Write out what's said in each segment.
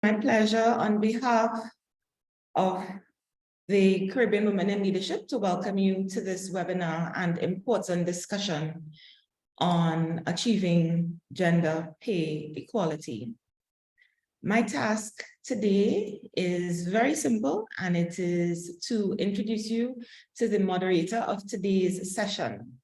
My pleasure on behalf of the Caribbean Women in Leadership to welcome you to this webinar and important discussion on achieving gender pay equality. My task today is very simple, and it is to introduce you to the moderator of today's session.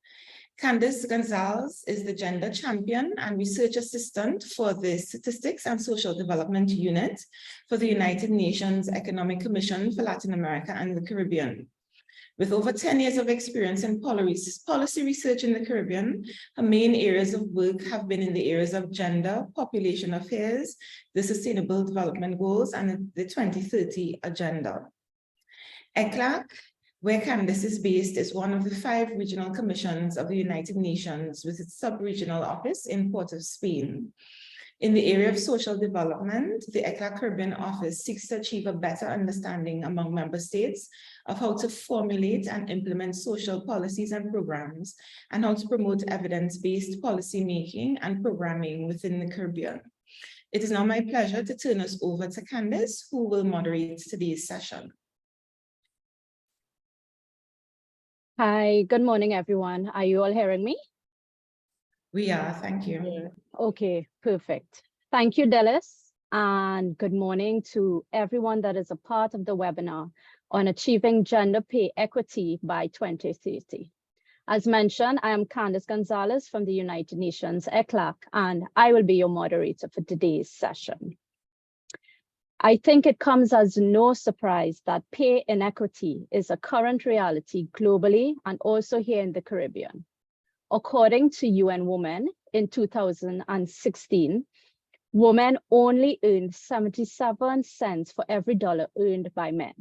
Candice Gonzalez is the Gender Champion and Research Assistant for the Statistics and Social Development Unit for the United Nations Economic Commission for Latin America and the Caribbean. With over 10 years of experience in policy research in the Caribbean, her main areas of work have been in the areas of gender, population affairs, the Sustainable Development Goals, and the 2030 Agenda. ECLAC, where Candice is based, is one of the 5 regional commissions of the United Nations with its sub-regional office in Port of Spain. In the area of social development, the ECLAC Caribbean office seeks to achieve a better understanding among member states of how to formulate and implement social policies and programs, and how to promote evidence-based policy making and programming within the Caribbean. It is now my pleasure to turn us over to Candice, who will moderate today's session. Hi, good morning, everyone. Are you all hearing me? We are, thank you. Okay, perfect. Thank you, Dallas, and good morning to everyone that is a part of the webinar on achieving gender pay equity by 2030. As mentioned, I am Candice Gonzalez from the United Nations ECLAC, and I will be your moderator for today's session. I think it comes as no surprise that pay inequity is a current reality globally and also here in the Caribbean. According to UN Women in 2016, women only earned 77 cents for every dollar earned by men.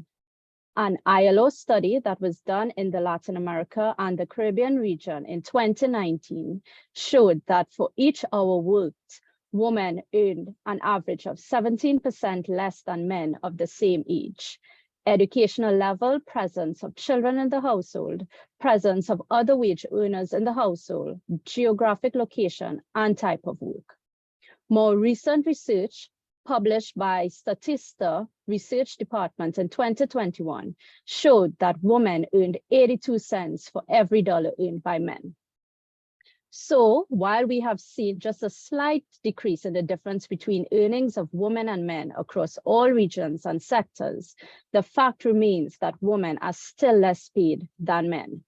An ILO study that was done in the Latin America and the Caribbean region in 2019 showed that for each hour worked, women earned an average of 17% less than men of the same age. Educational level, presence of children in the household, presence of other wage earners in the household, geographic location, and type of work. More recent research published by Statista Research Department in 2021 showed that women earned 82 cents for every dollar earned by men. So while we have seen just a slight decrease in the difference between earnings of women and men across all regions and sectors, the fact remains that women are still less paid than men.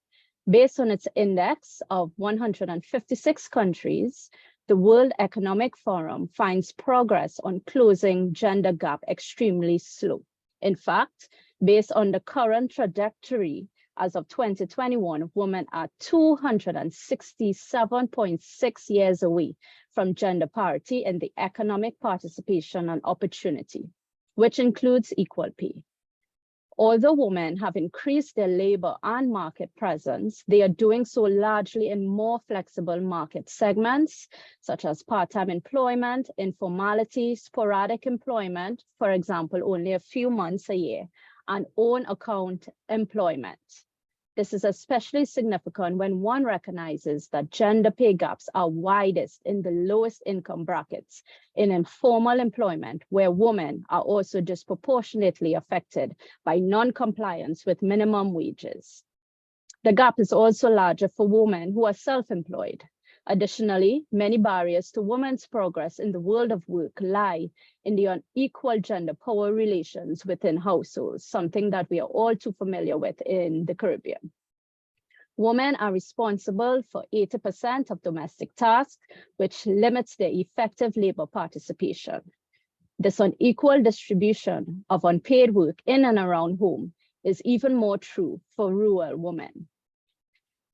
Based on its index of 156 countries, the World Economic Forum finds progress on closing gender gap extremely slow. In fact, based on the current trajectory, as of 2021, women are 267.6 years away from gender parity in the economic participation and opportunity, which includes equal pay. Although women have increased their labor and market presence, they are doing so largely in more flexible market segments, such as part-time employment, informality, sporadic employment, for example, only a few months a year, and own account employment. This is especially significant when one recognizes that gender pay gaps are widest in the lowest income brackets in informal employment, where women are also disproportionately affected by non-compliance with minimum wages. The gap is also larger for women who are self-employed. Additionally, many barriers to women's progress in the world of work lie in the unequal gender power relations within households, something that we are all too familiar with in the Caribbean. Women are responsible for 80% of domestic tasks, which limits their effective labor participation. This unequal distribution of unpaid work in and around home is even more true for rural women.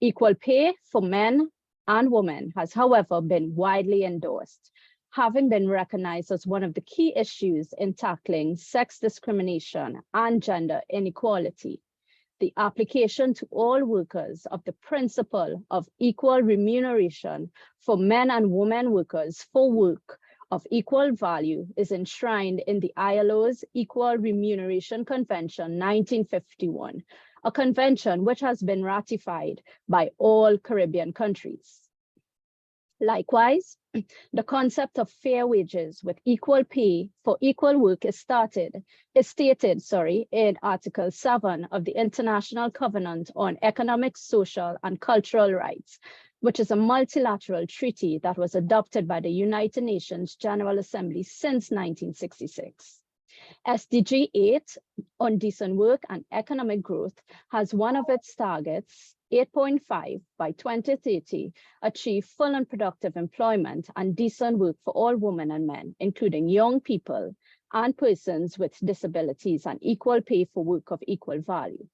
Equal pay for men and women has, however, been widely endorsed, having been recognized as one of the key issues in tackling sex discrimination and gender inequality. The application to all workers of the principle of equal remuneration for men and women workers for work of equal value is enshrined in the ILO's Equal Remuneration Convention 1951, a convention which has been ratified by all Caribbean countries. Likewise, the concept of fair wages with equal pay for equal work is stated in Article 7 of the International Covenant on Economic, Social, and Cultural Rights, which is a multilateral treaty that was adopted by the United Nations General Assembly since 1966. SDG 8 on decent work and economic growth has one of its targets, 8.5 by 2030, achieve full and productive employment and decent work for all women and men, including young people and persons with disabilities, and equal pay for work of equal value.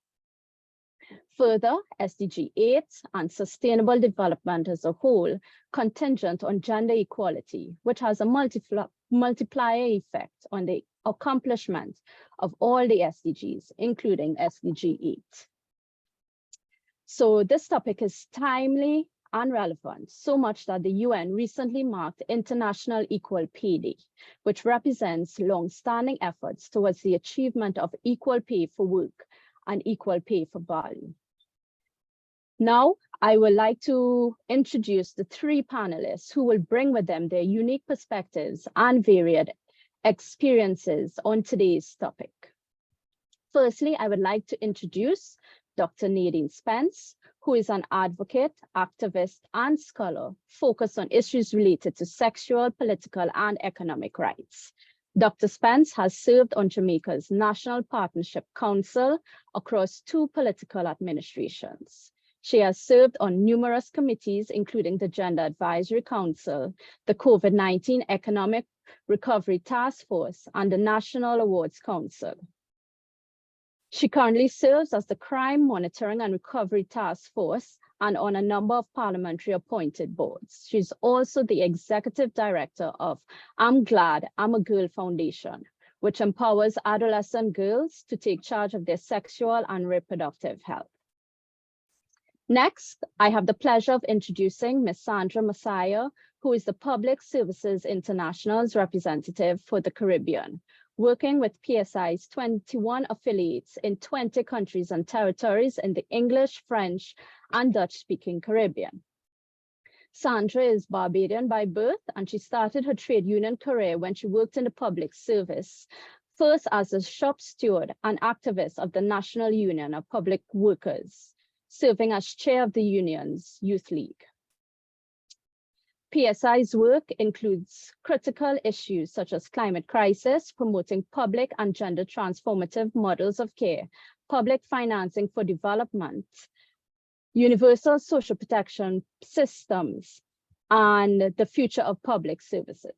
Further, SDG 8 and sustainable development as a whole contingent on gender equality, which has a multiplier effect on the accomplishment of all the SDGs, including SDG 8. So this topic is timely and relevant, so much that the UN recently marked International Equal Pay Day, which represents long-standing efforts towards the achievement of equal pay for work and equal pay for value. Now, I would like to introduce the three panelists who will bring with them their unique perspectives and varied experiences on today's topic. Firstly, I would like to introduce Dr. Nadine Spence, who is an advocate, activist, and scholar focused on issues related to sexual, political, and economic rights. Dr. Spence has served on Jamaica's National Partnership Council across 2 political administrations. She has served on numerous committees, including the Gender Advisory Council, the COVID-19 Economic Recovery Task Force, and the National Awards Council. She currently serves as the Crime Monitoring and Recovery Task Force and on a number of parliamentary appointed boards. She's also the executive director of I'm Glad I'm a Girl Foundation, which empowers adolescent girls to take charge of their sexual and reproductive health. Next, I have the pleasure of introducing Ms. Sandra Messiah, who is the Public Services International's representative for the Caribbean, working with PSI's 21 affiliates in 20 countries and territories in the English, French, and Dutch-speaking Caribbean. Sandra is Barbadian by birth, and she started her trade union career when she worked in the public service, first as a shop steward and activist of the National Union of Public Workers, serving as chair of the union's youth league. PSI's work includes critical issues such as climate crisis, promoting public and gender transformative models of care, public financing for development, universal social protection systems, and the future of public services.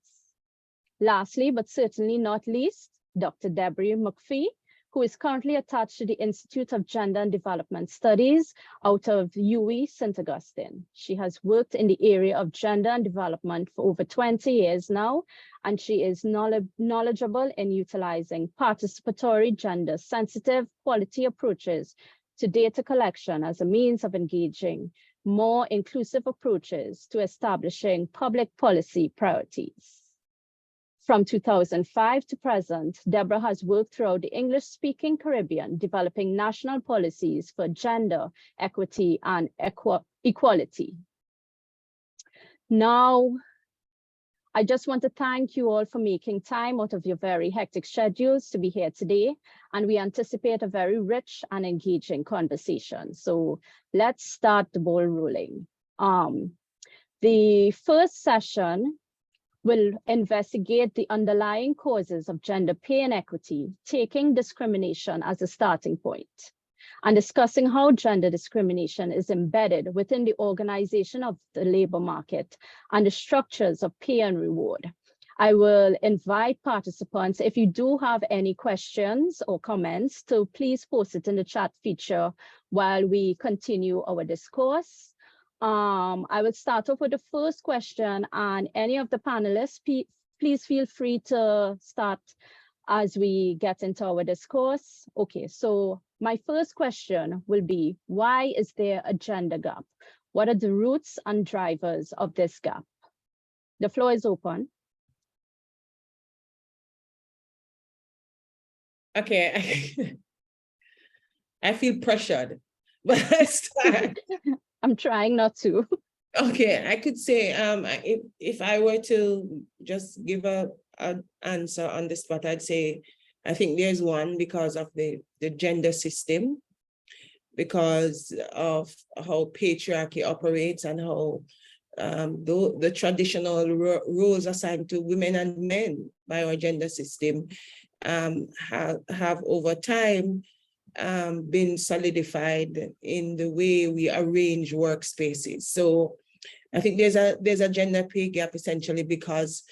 Lastly, but certainly not least, Dr. Deborah McPhee, who is currently attached to the Institute of Gender and Development Studies out of UWI St. Augustine. She has worked in the area of gender and development for over 20 years now, and she is knowledgeable in utilizing participatory, gender-sensitive quality approaches to data collection as a means of engaging more inclusive approaches to establishing public policy priorities. From 2005 to present, Deborah has worked throughout the English-speaking Caribbean, developing national policies for gender, equity, and equality. Now, I just want to thank you all for making time out of your very hectic schedules to be here today, and we anticipate a very rich and engaging conversation. So let's start the ball rolling. The first session will investigate the underlying causes of gender pay inequity, taking discrimination as a starting point, and discussing how gender discrimination is embedded within the organization of the labor market and the structures of pay and reward. I will invite participants, if you do have any questions or comments, to please post it in the chat feature while we continue our discourse. I will start off with the first question, and any of the panelists, please feel free to start as we get into our discourse. Okay, so my first question will be, why is there a gender gap? What are the roots and drivers of this gap? The floor is open. Okay, I feel pressured, but let's start. I'm trying not to. Okay, I could say if I were to just give an answer on the spot, I'd say I think there's one because of the gender system, because of how patriarchy operates and how the traditional roles assigned to women and men by our gender system have over time been solidified in the way we arrange workspaces. So I think there's a gender pay gap essentially because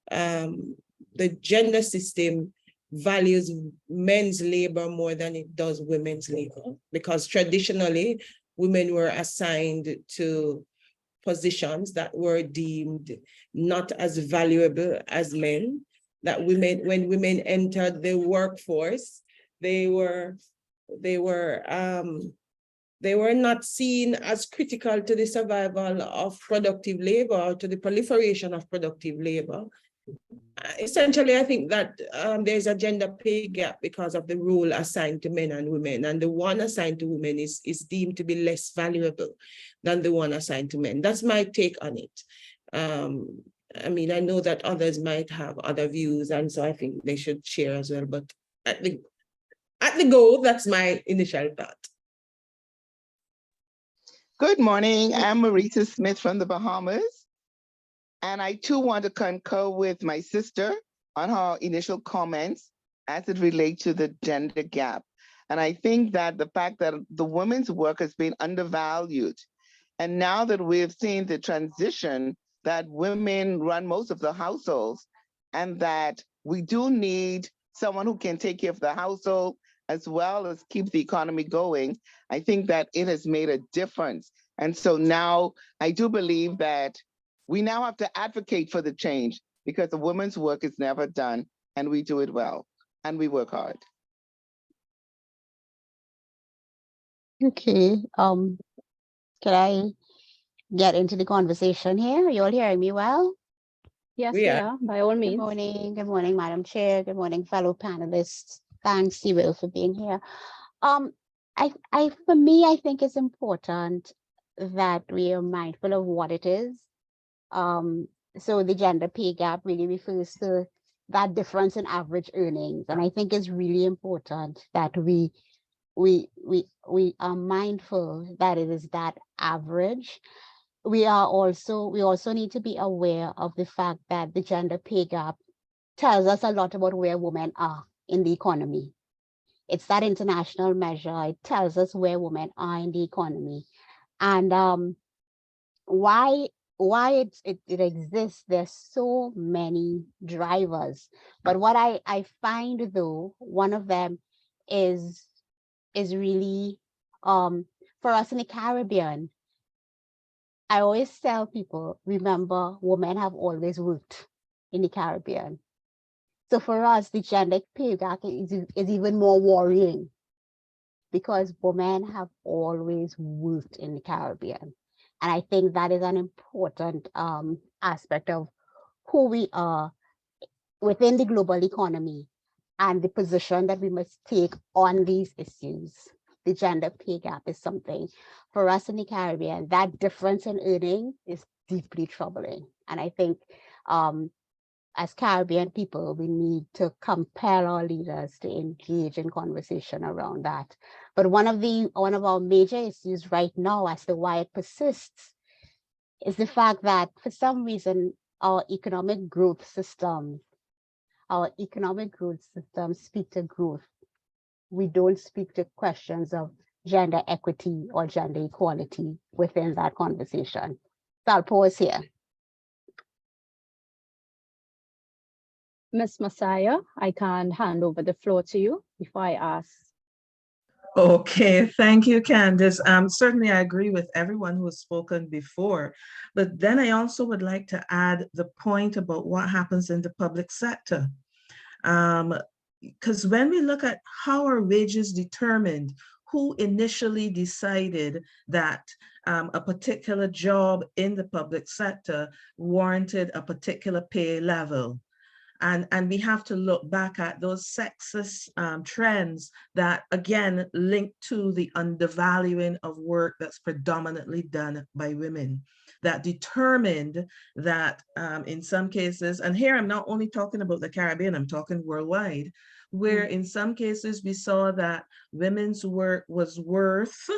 the gender system values men's labor more than it does women's labor, because traditionally women were assigned to positions that were deemed not as valuable as men, that when women entered the workforce, they were not seen as critical to the survival of productive labor or to the proliferation of productive labor. Essentially, I think that there's a gender pay gap because of the role assigned to men and women, and the one assigned to women is deemed to be less valuable than the one assigned to men. That's my take on it. I mean, I know that others might have other views, and so I think they should share as well. But at the go, that's my initial thought. Good morning. I'm Marita Smith from the Bahamas. And I too want to concur with my sister on her initial comments as it relates to the gender gap. And I think that the fact that the women's work has been undervalued, and now that we've seen the transition that women run most of the households, and that we do need someone who can take care of the household as well as keep the economy going, I think that it has made a difference. And so now I do believe that we now have to advocate for the change, because the women's work is never done, and we do it well, and we work hard. Okay, can I get into the conversation here? Are you all hearing me well? Yes, We we are. are, by all means. Good morning, Madam Chair. Good morning, fellow panelists. Thanks, Sibyl, for being here. For me, I think it's important that we are mindful of what it is. So the gender pay gap really refers to that difference in average earnings. And I think it's really important that we are mindful that it is that average. We also need to be aware of the fact that the gender pay gap tells us a lot about where women are in the economy. It's that international measure. It tells us where women are in the economy. And why it exists. There's so many drivers, but what I find, though, one of them is really for us in the Caribbean. I always tell people, remember, women have always worked in the Caribbean. So for us, the gender pay gap is even more worrying, because women have always worked in the Caribbean. And I think that is an important aspect of who we are within the global economy and the position that we must take on these issues. The gender pay gap is something for us in the Caribbean. That difference in earning is deeply troubling. And I think as Caribbean people, we need to compel our leaders to engage in conversation around that. But one of our major issues right now, as to why it persists, is the fact that for some reason our economic growth systems speak to growth. We don't speak to questions of gender equity or gender equality within that conversation. So I'll pause here. Ms. Messiah, I can hand over the floor to you before I ask. Okay, thank you, Candice. Certainly I agree with everyone who has spoken before, but then I also would like to add the point about what happens in the public sector. Because when we look at how are wages determined, who initially decided that a particular job in the public sector warranted a particular pay level? And we have to look back at those sexist trends that, again, link to the undervaluing of work that's predominantly done by women. that determined that in some cases, and here I'm not only talking about the Caribbean, I'm talking worldwide, where in some cases we saw that women's work was worth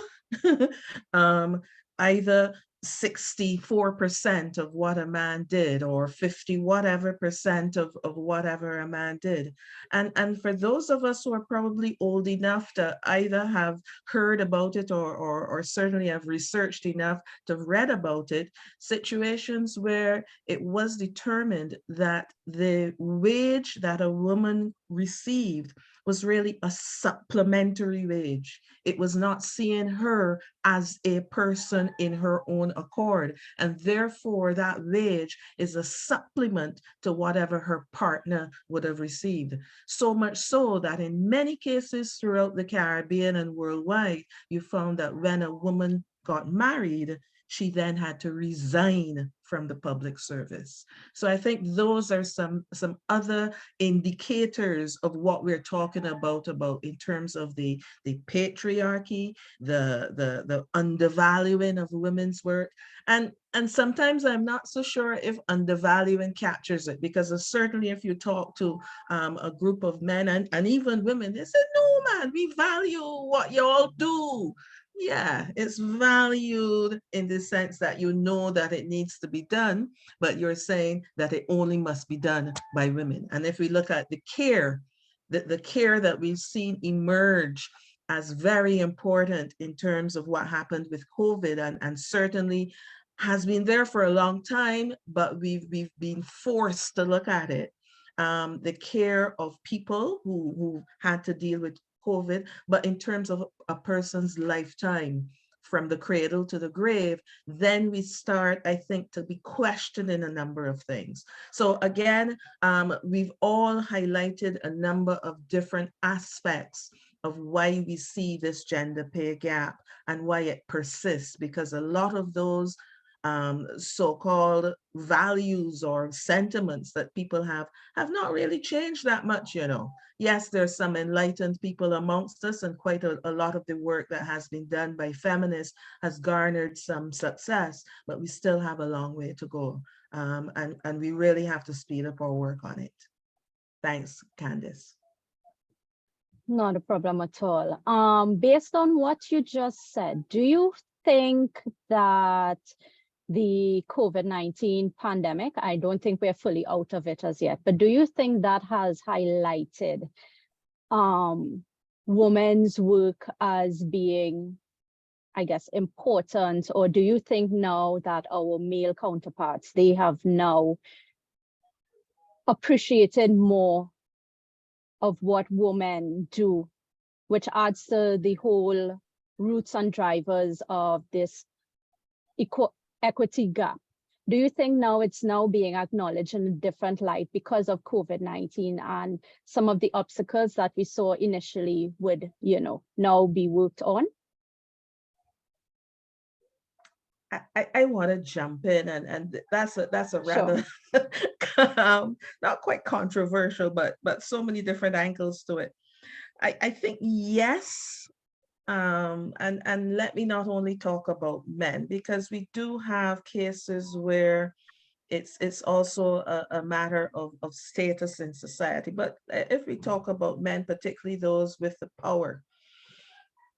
either 64% of what a man did, or 50 whatever percent of whatever a man did. And for those of us who are probably old enough to either have heard about it or certainly have researched enough to have read about it, situations where it was determined that the wage that a woman received was really a supplementary wage. It was not seeing her as a person in her own accord. And therefore that wage is a supplement to whatever her partner would have received. So much so that in many cases throughout the Caribbean and worldwide, you found that when a woman got married, she then had to resign from the public service. So I think those are some other indicators of what we're talking about in terms of the patriarchy, the undervaluing of women's work. And sometimes I'm not so sure if undervaluing captures it, because certainly if you talk to a group of men and even women, they say, no, man, we value what y'all do. Yeah, it's valued in the sense that you know that it needs to be done, but you're saying that it only must be done by women. And if we look at the care, the care that we've seen emerge as very important in terms of what happened with COVID, and certainly has been there for a long time, but we've been forced to look at it. The care of people who had to deal with COVID, but in terms of a person's lifetime, from the cradle to the grave, then we start, I think, to be questioning a number of things. So again, we've all highlighted a number of different aspects of why we see this gender pay gap and why it persists, because a lot of those so-called values or sentiments that people have not really changed that much, you know. Yes, there's some enlightened people amongst us, and quite a lot of the work that has been done by feminists has garnered some success, but we still have a long way to go. And we really have to speed up our work on it. Thanks, Candice. Not a problem at all. Based on what you just said, do you think that the COVID-19 pandemic, I don't think we're fully out of it as yet, but do you think that has highlighted women's work as being, I guess, important? Or do you think now that our male counterparts, they have now appreciated more of what women do, which adds to the whole roots and drivers of this equity gap? Do you think now it's now being acknowledged in a different light because of COVID-19 and some of the obstacles that we saw initially would, you know, now be worked on? I want to jump in, and that's a rather not quite controversial, but so many different angles to it. I think yes, and let me not only talk about men, because we do have cases where it's also a matter of status in society. But if we talk about men, particularly those with the power,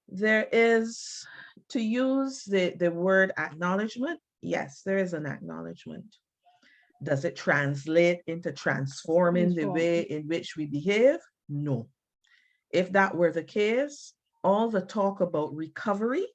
there is, to use the word acknowledgement, yes, there is an acknowledgement. Does it translate into transforming the way in which we behave? No. If that were the case, all the talk about recovery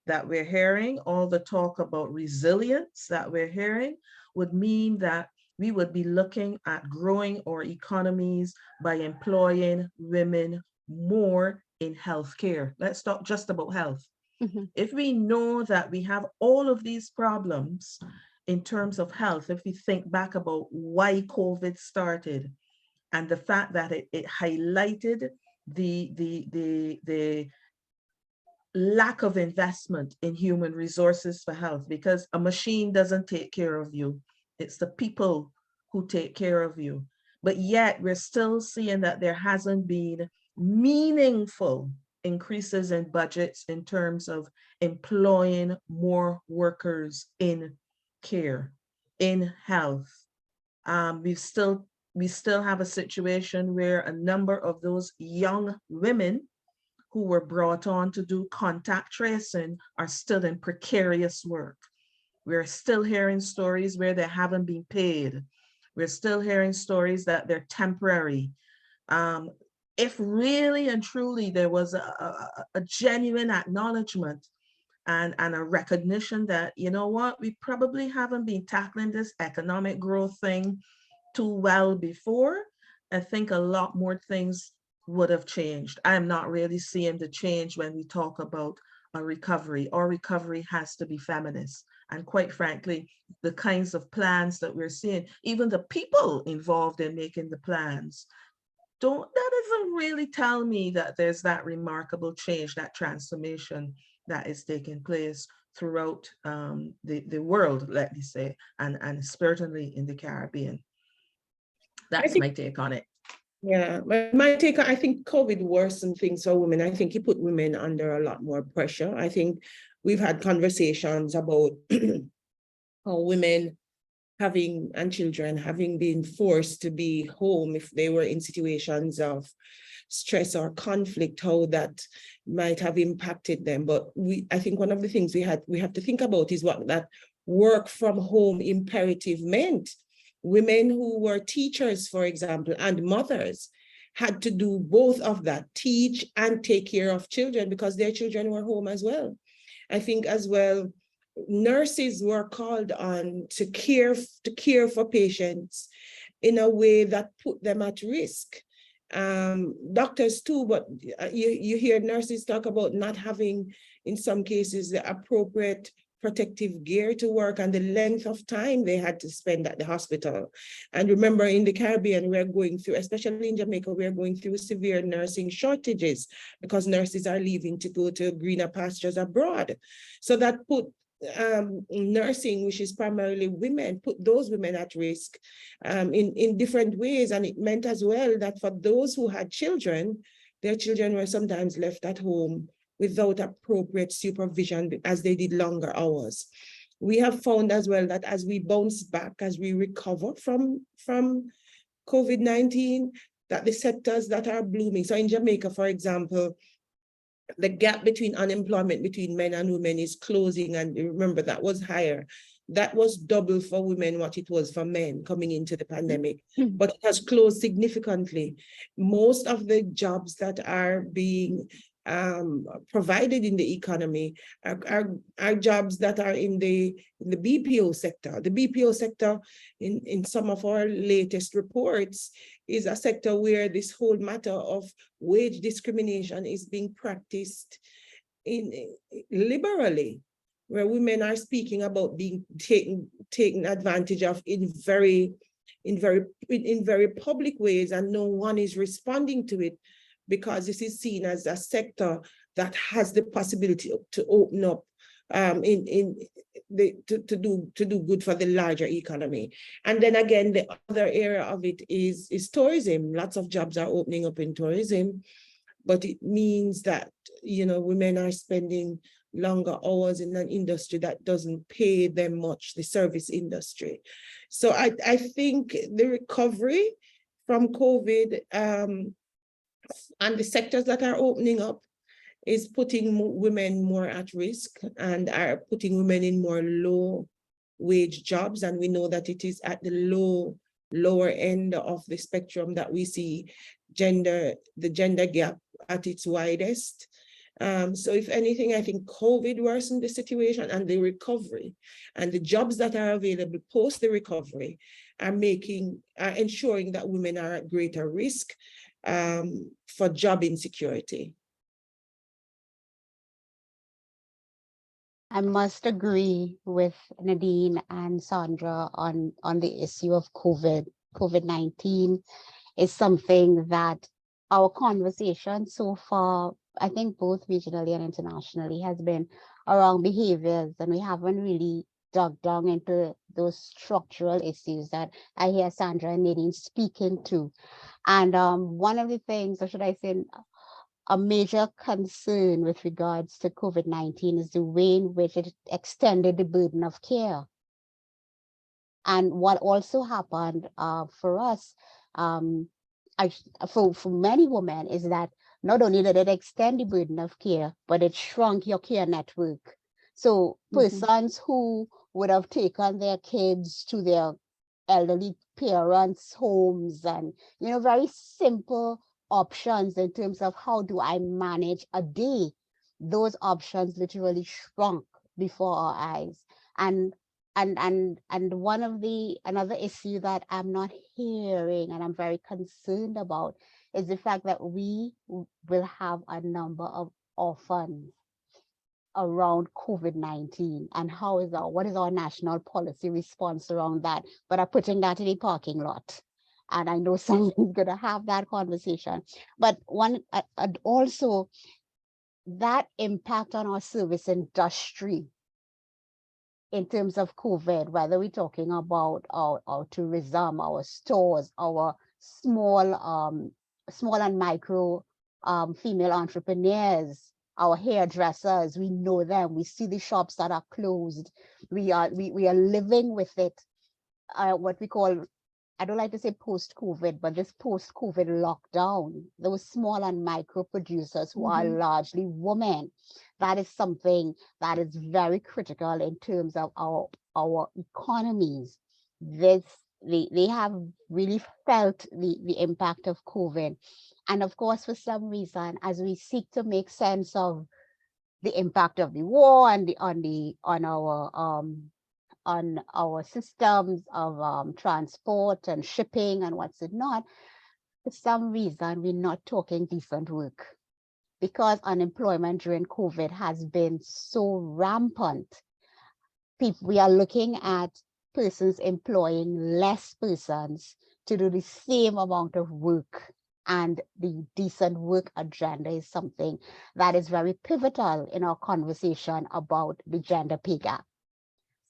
that we're hearing, all the talk about resilience that we're hearing would mean that we would be looking at growing our economies by employing women more in healthcare. Let's talk just about health. Mm-hmm. If we know that we have all of these problems in terms of health, if we think back about why COVID started and the fact that it highlighted the lack of investment in human resources for health, because a machine doesn't take care of you. It's the people who take care of you. But yet we're still seeing that there hasn't been meaningful increases in budgets in terms of employing more workers in care, in health. We still have a situation where a number of those young women who were brought on to do contact tracing are still in precarious work. We're still hearing stories where they haven't been paid. We're still hearing stories that they're temporary. If really and truly there was a genuine acknowledgement and a recognition that, you know what, we probably haven't been tackling this economic growth thing too well before, I think a lot more things would have changed. I am not really seeing the change when we talk about a recovery. Our recovery has to be feminist. And quite frankly, the kinds of plans that we're seeing, even the people involved in making the plans, that doesn't really tell me that there's that remarkable change, that transformation that is taking place throughout the world, let me say, and certainly in the Caribbean. That's my take on it. Yeah, my take, I think COVID worsened things for women. I think it put women under a lot more pressure. I think we've had conversations about how women and children having been forced to be home if they were in situations of stress or conflict, how that might have impacted them. But I think one of the things we have to think about is what that work from home imperative meant. Women who were teachers, for example, and mothers had to do both of that, teach and take care of children because their children were home as well. I think as well, nurses were called on to care for patients in a way that put them at risk. Doctors too, but you hear nurses talk about not having, in some cases, the appropriate protective gear to work and the length of time they had to spend at the hospital. And remember, in the Caribbean, we're going through, especially in Jamaica, we're going through severe nursing shortages because nurses are leaving to go to greener pastures abroad. So that put nursing, which is primarily women, put those women at risk in different ways. And it meant as well that for those who had children, their children were sometimes left at home without appropriate supervision as they did longer hours. We have found as well that as we bounce back, as we recover from COVID-19, that the sectors that are blooming. So in Jamaica, for example, the gap between unemployment between men and women is closing. And remember, that was higher. That was double for women what it was for men coming into the pandemic, but it has closed significantly. Most of the jobs that are being provided in the economy are jobs that are in the BPO sector. The BPO sector, in some of our latest reports, is a sector where this whole matter of wage discrimination is being practiced liberally, where women are speaking about being taken advantage of in very public ways, and no one is responding to it, because this is seen as a sector that has the possibility to open up to do good for the larger economy. And then again, the other area of it is tourism. Lots of jobs are opening up in tourism, but it means that, you know, women are spending longer hours in an industry that doesn't pay them much, the service industry. So I think the recovery from COVID and the sectors that are opening up is putting women more at risk and are putting women in more low wage jobs. And we know that it is at the lower end of the spectrum that we see the gender gap at its widest. So if anything, I think COVID worsened the situation, and the recovery and the jobs that are available post the recovery are ensuring that women are at greater risk for job insecurity. I must agree with Nadine and Sandra on the issue of COVID-19 is something that our conversation so far, I think both regionally and internationally, has been around behaviors, and we haven't really dug down into those structural issues that I hear Sandra and Nadine speaking to. And one of the things, or should I say, a major concern with regards to COVID-19 is the way in which it extended the burden of care And what also happened for us, for many women, is that not only did it extend the burden of care, but it shrunk your care network. So persons who would have taken their kids to their elderly parents' homes and, very simple options in terms of how do I manage a day, those options literally shrunk before our eyes. And one of another issue that I'm not hearing and I'm very concerned about is the fact that we will have a number of orphans around COVID-19, and what is our national policy response around that? But I'm putting that in a parking lot. And I know someone's going to have that conversation. But also that impact on our service industry in terms of COVID, whether we're talking about our tourism, our stores, our small and micro female entrepreneurs, our hairdressers, we know them, we see the shops that are closed. We are living with it, what we call, I don't like to say post-COVID, but this post-COVID lockdown, those small and micro producers who are largely women, that is something that is very critical in terms of our economies. They have really felt the impact of COVID. And of course, for some reason, as we seek to make sense of the impact of the war and on our systems of transport and shipping and what's it not, for some reason, we're not talking decent work, because unemployment during COVID has been so rampant. We are looking at persons employing less persons to do the same amount of work. And the decent work agenda is something that is very pivotal in our conversation about the gender pay gap.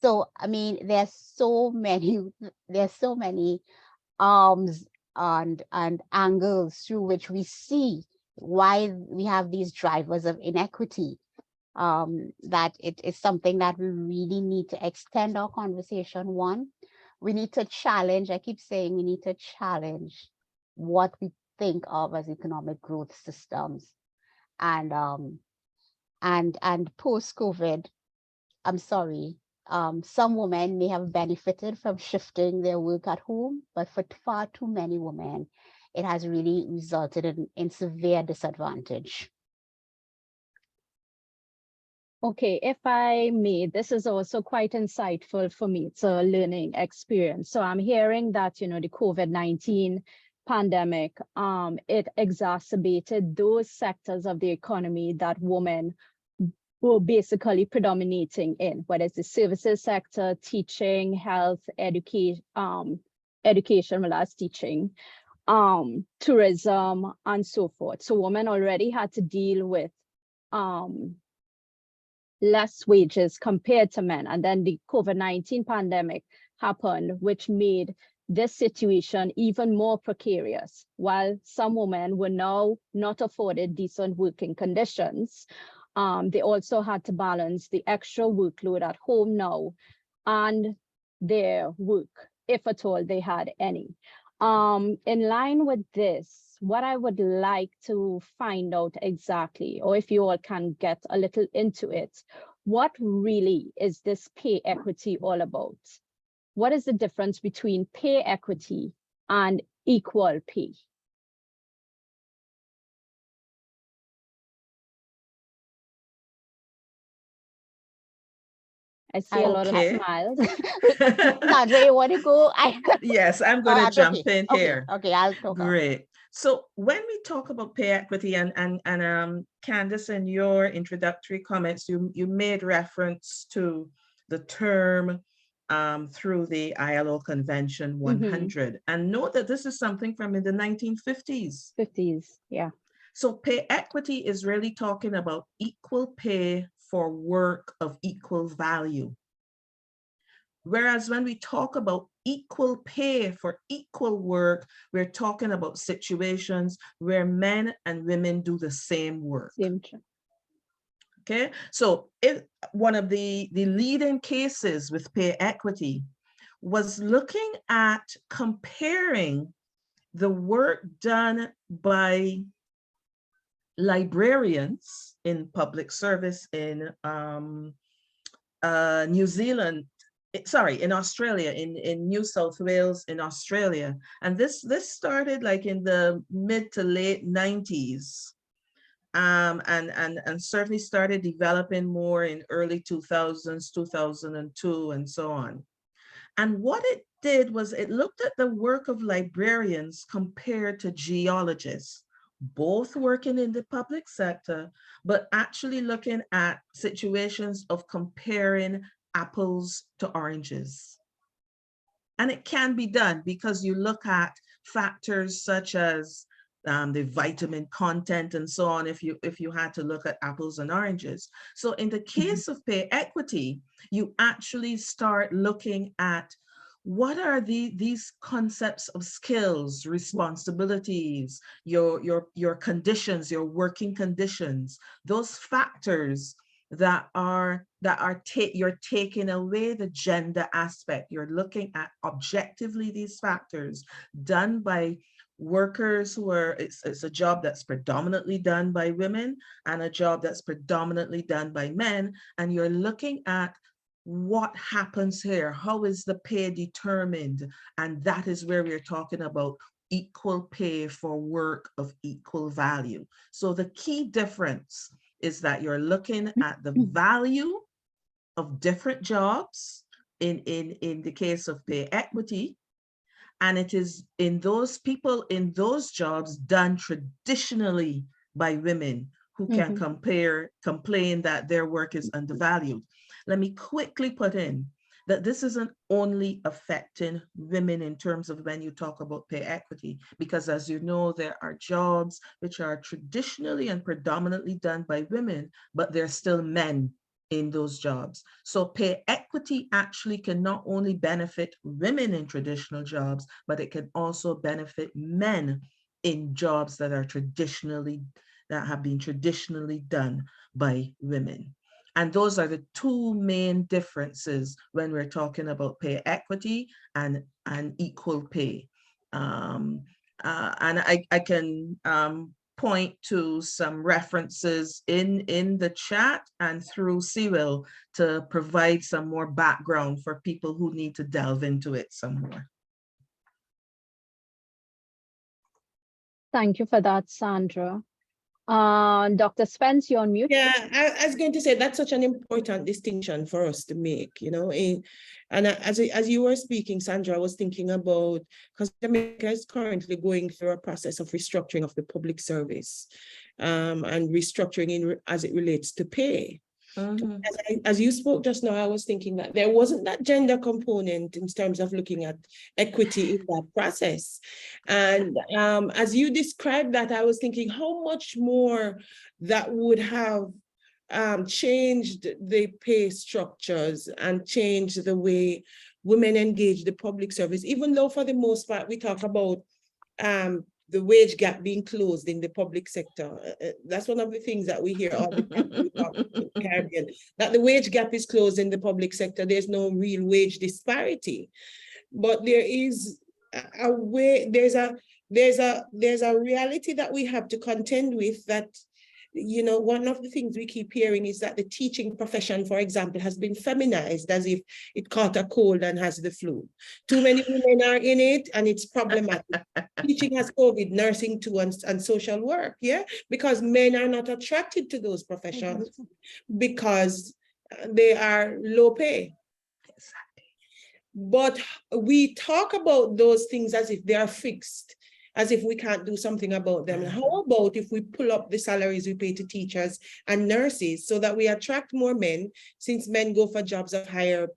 So, I mean, there's so many arms and angles through which we see why we have these drivers of inequity, that it is something that we really need to extend our conversation. One, we need to challenge, I keep saying we need to challenge what we think of as economic growth systems. And post-COVID, I'm sorry, some women may have benefited from shifting their work at home, but for far too many women, it has really resulted in severe disadvantage. Okay, if I may, this is also quite insightful for me. It's a learning experience. So I'm hearing that, the COVID-19 pandemic, it exacerbated those sectors of the economy that women were basically predominating in, whether it's the services sector, teaching, health, education, well as teaching, tourism, and so forth. So women already had to deal with less wages compared to men. And then the COVID-19 pandemic happened, which made this situation even more precarious. While some women were now not afforded decent working conditions, they also had to balance the extra workload at home now and their work, if at all they had any. In line with this, what I would like to find out exactly, or if you all can get a little into it, what really is this pay equity all about? What is the difference between pay equity and equal pay? I see a lot of Okay. smiles. Sandra, you want to go? Yes, I'm going to that's jump okay. in here. Okay, I'll talk. Great. So when we talk about pay equity, and Candace, in your introductory comments, you made reference to the term through the ILO Convention 100. And note that this is something from in the 1950s. 50s, yeah. So pay equity is really talking about equal pay for work of equal value. Whereas when we talk about equal pay for equal work, we're talking about situations where men and women do the same work. Okay, so if one of the leading cases with pay equity was looking at comparing the work done by librarians in public service in New Zealand, in Australia, in New South Wales, in Australia. And this started like in the mid to late 90s. And certainly started developing more in early 2000s, 2002, and so on. And what it did was it looked at the work of librarians compared to geologists, both working in the public sector, but actually looking at situations of comparing apples to oranges. And it can be done because you look at factors such as the vitamin content and so on, if you had to look at apples and oranges. So in the case of pay equity, you actually start looking at what are these concepts of skills, responsibilities, your conditions, your working conditions, those factors that you're taking away the gender aspect. You're looking at objectively these factors done by workers who are, it's a job that's predominantly done by women and a job that's predominantly done by men. And you're looking at what happens here, how is the pay determined? And that is where we're talking about equal pay for work of equal value. So the key difference is that you're looking at the value of different jobs in the case of pay equity. And it is in those people in those jobs done traditionally by women who can complain that their work is undervalued. Let me quickly put in that this isn't only affecting women in terms of when you talk about pay equity, because as you know, there are jobs which are traditionally and predominantly done by women, but there's still men in those jobs. So pay equity actually can not only benefit women in traditional jobs, but it can also benefit men in jobs that have been traditionally done by women. And those are the two main differences when we're talking about pay equity and equal pay. And I can point to some references in the chat and through Cyril to provide some more background for people who need to delve into it some more. Thank you for that, Sandra. Dr. Spence, you're on mute. Yeah, I was going to say that's such an important distinction for us to make, you know. And as you were speaking, Sandra, I was thinking about, because Jamaica is currently going through a process of restructuring of the public service and restructuring as it relates to pay. As you spoke just now, I was thinking that there wasn't that gender component in terms of looking at equity in that process. And as you described that, I was thinking how much more that would have changed the pay structures and changed the way women engage the public service, even though for the most part we talk about the wage gap being closed in the public sector. That's one of the things that we hear all the time when we talk to the Caribbean, that the wage gap is closed in the public sector. There's no real wage disparity, but there is a way, there's a reality that we have to contend with, that, you know, one of the things we keep hearing is that the teaching profession, for example, has been feminized as if it caught a cold and has the flu. Too many women are in it and it's problematic. Teaching has COVID, nursing too, and social work, yeah? Because men are not attracted to those professions because they are low pay. But we talk about those things as if they are fixed, as if we can't do something about them. How about if we pull up the salaries we pay to teachers and nurses so that we attract more men, since men go for jobs of higher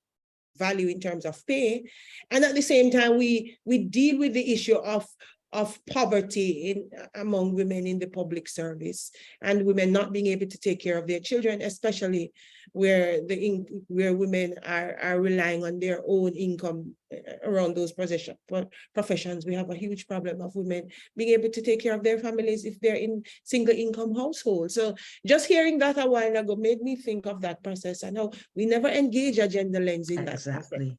value in terms of pay, and at the same time we deal with the issue of poverty among women in the public service, and women not being able to take care of their children, especially where women are relying on their own income around those professions. We have a huge problem of women being able to take care of their families if they're in single income households. So just hearing that a while ago made me think of that process and how we never engage a gender lens in that. Exactly.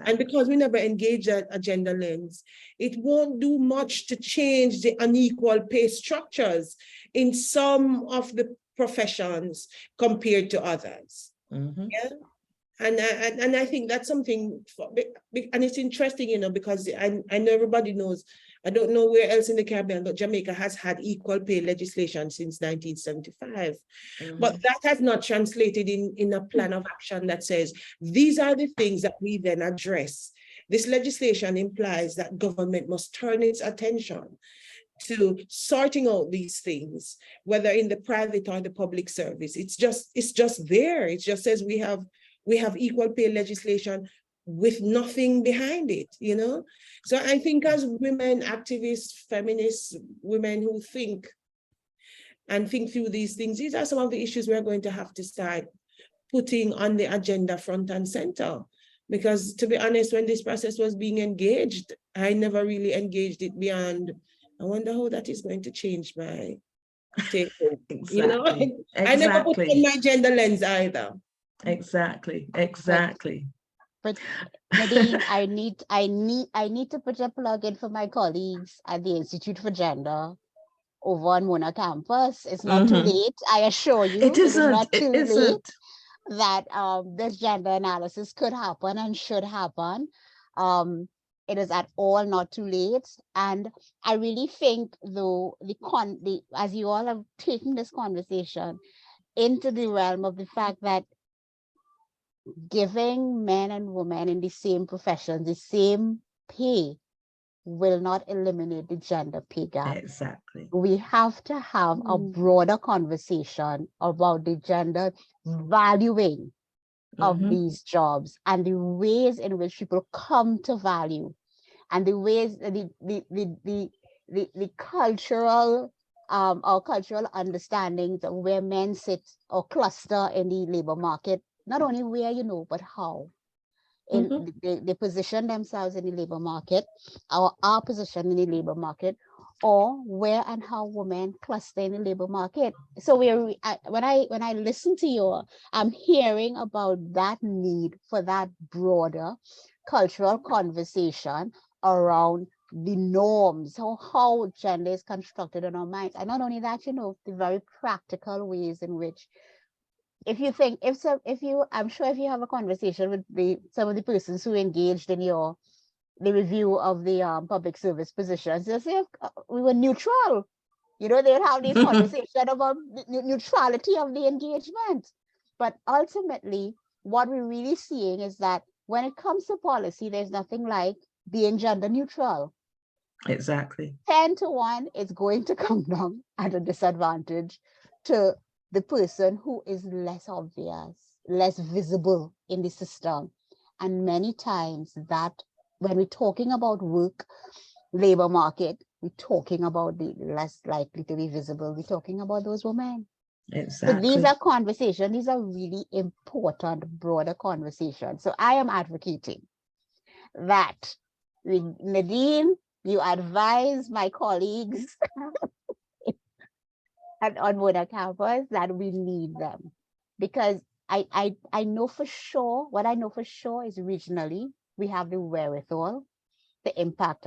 And because we never engage a gender lens, it won't do much to change the unequal pay structures in some of the professions compared to others. Yeah. And I think that's something, and it's interesting, you know, because I know everybody knows, I don't know where else in the Caribbean, but Jamaica has had equal pay legislation since 1975. But that has not translated in a plan of action that says, these are the things that we then address. This legislation implies that government must turn its attention to sorting out these things, whether in the private or the public service. It's just there. It just says we have equal pay legislation with nothing behind it, you know? So I think as women, activists, feminists, women who think through these things, these are some of the issues we're going to have to start putting on the agenda front and center. Because to be honest, when this process was being engaged, I never really engaged it beyond, I wonder how that is going to change my take home. Exactly. You know, I never put on my gender lens either. Exactly. But Nadine, I need to put a plug in for my colleagues at the Institute for Gender over on Mona campus. It's not too late. I assure you, It is isn't. not too It isn't. late that this gender analysis could happen and should happen. It is at all not too late. And I really think, though, as you all have taken this conversation into the realm of the fact that giving men and women in the same profession the same pay will not eliminate the gender pay gap. Exactly. We have to have a broader conversation about the gender valuing of these jobs and the ways in which people come to value, and the ways the cultural or cultural understandings of where men sit or cluster in the labor market. Not only where, you know, but how. They position themselves in the labor market, or our position in the labor market, or where and how women cluster in the labor market. So when I listen to you, I'm hearing about that need for that broader cultural conversation around the norms, how gender is constructed in our minds. And not only that, you know, the very practical ways in which, I'm sure if you have a conversation with some of the persons who engaged in the review of the public service positions, they'll say we were neutral. You know, they'll have these conversations about the neutrality of the engagement. But ultimately, what we're really seeing is that when it comes to policy, there's nothing like being gender neutral. Exactly. 10 to 1, it's going to come down at a disadvantage to the person who is less obvious, less visible in the system. And many times that when we're talking about work, labor market, we're talking about the less likely to be visible. We're talking about those women. Exactly. So these are conversations. These are really important, broader conversations. So I am advocating that Nadine, you advise my colleagues on Mona campus that we need them, because I know for sure, what I know for sure is regionally, we have the wherewithal to impact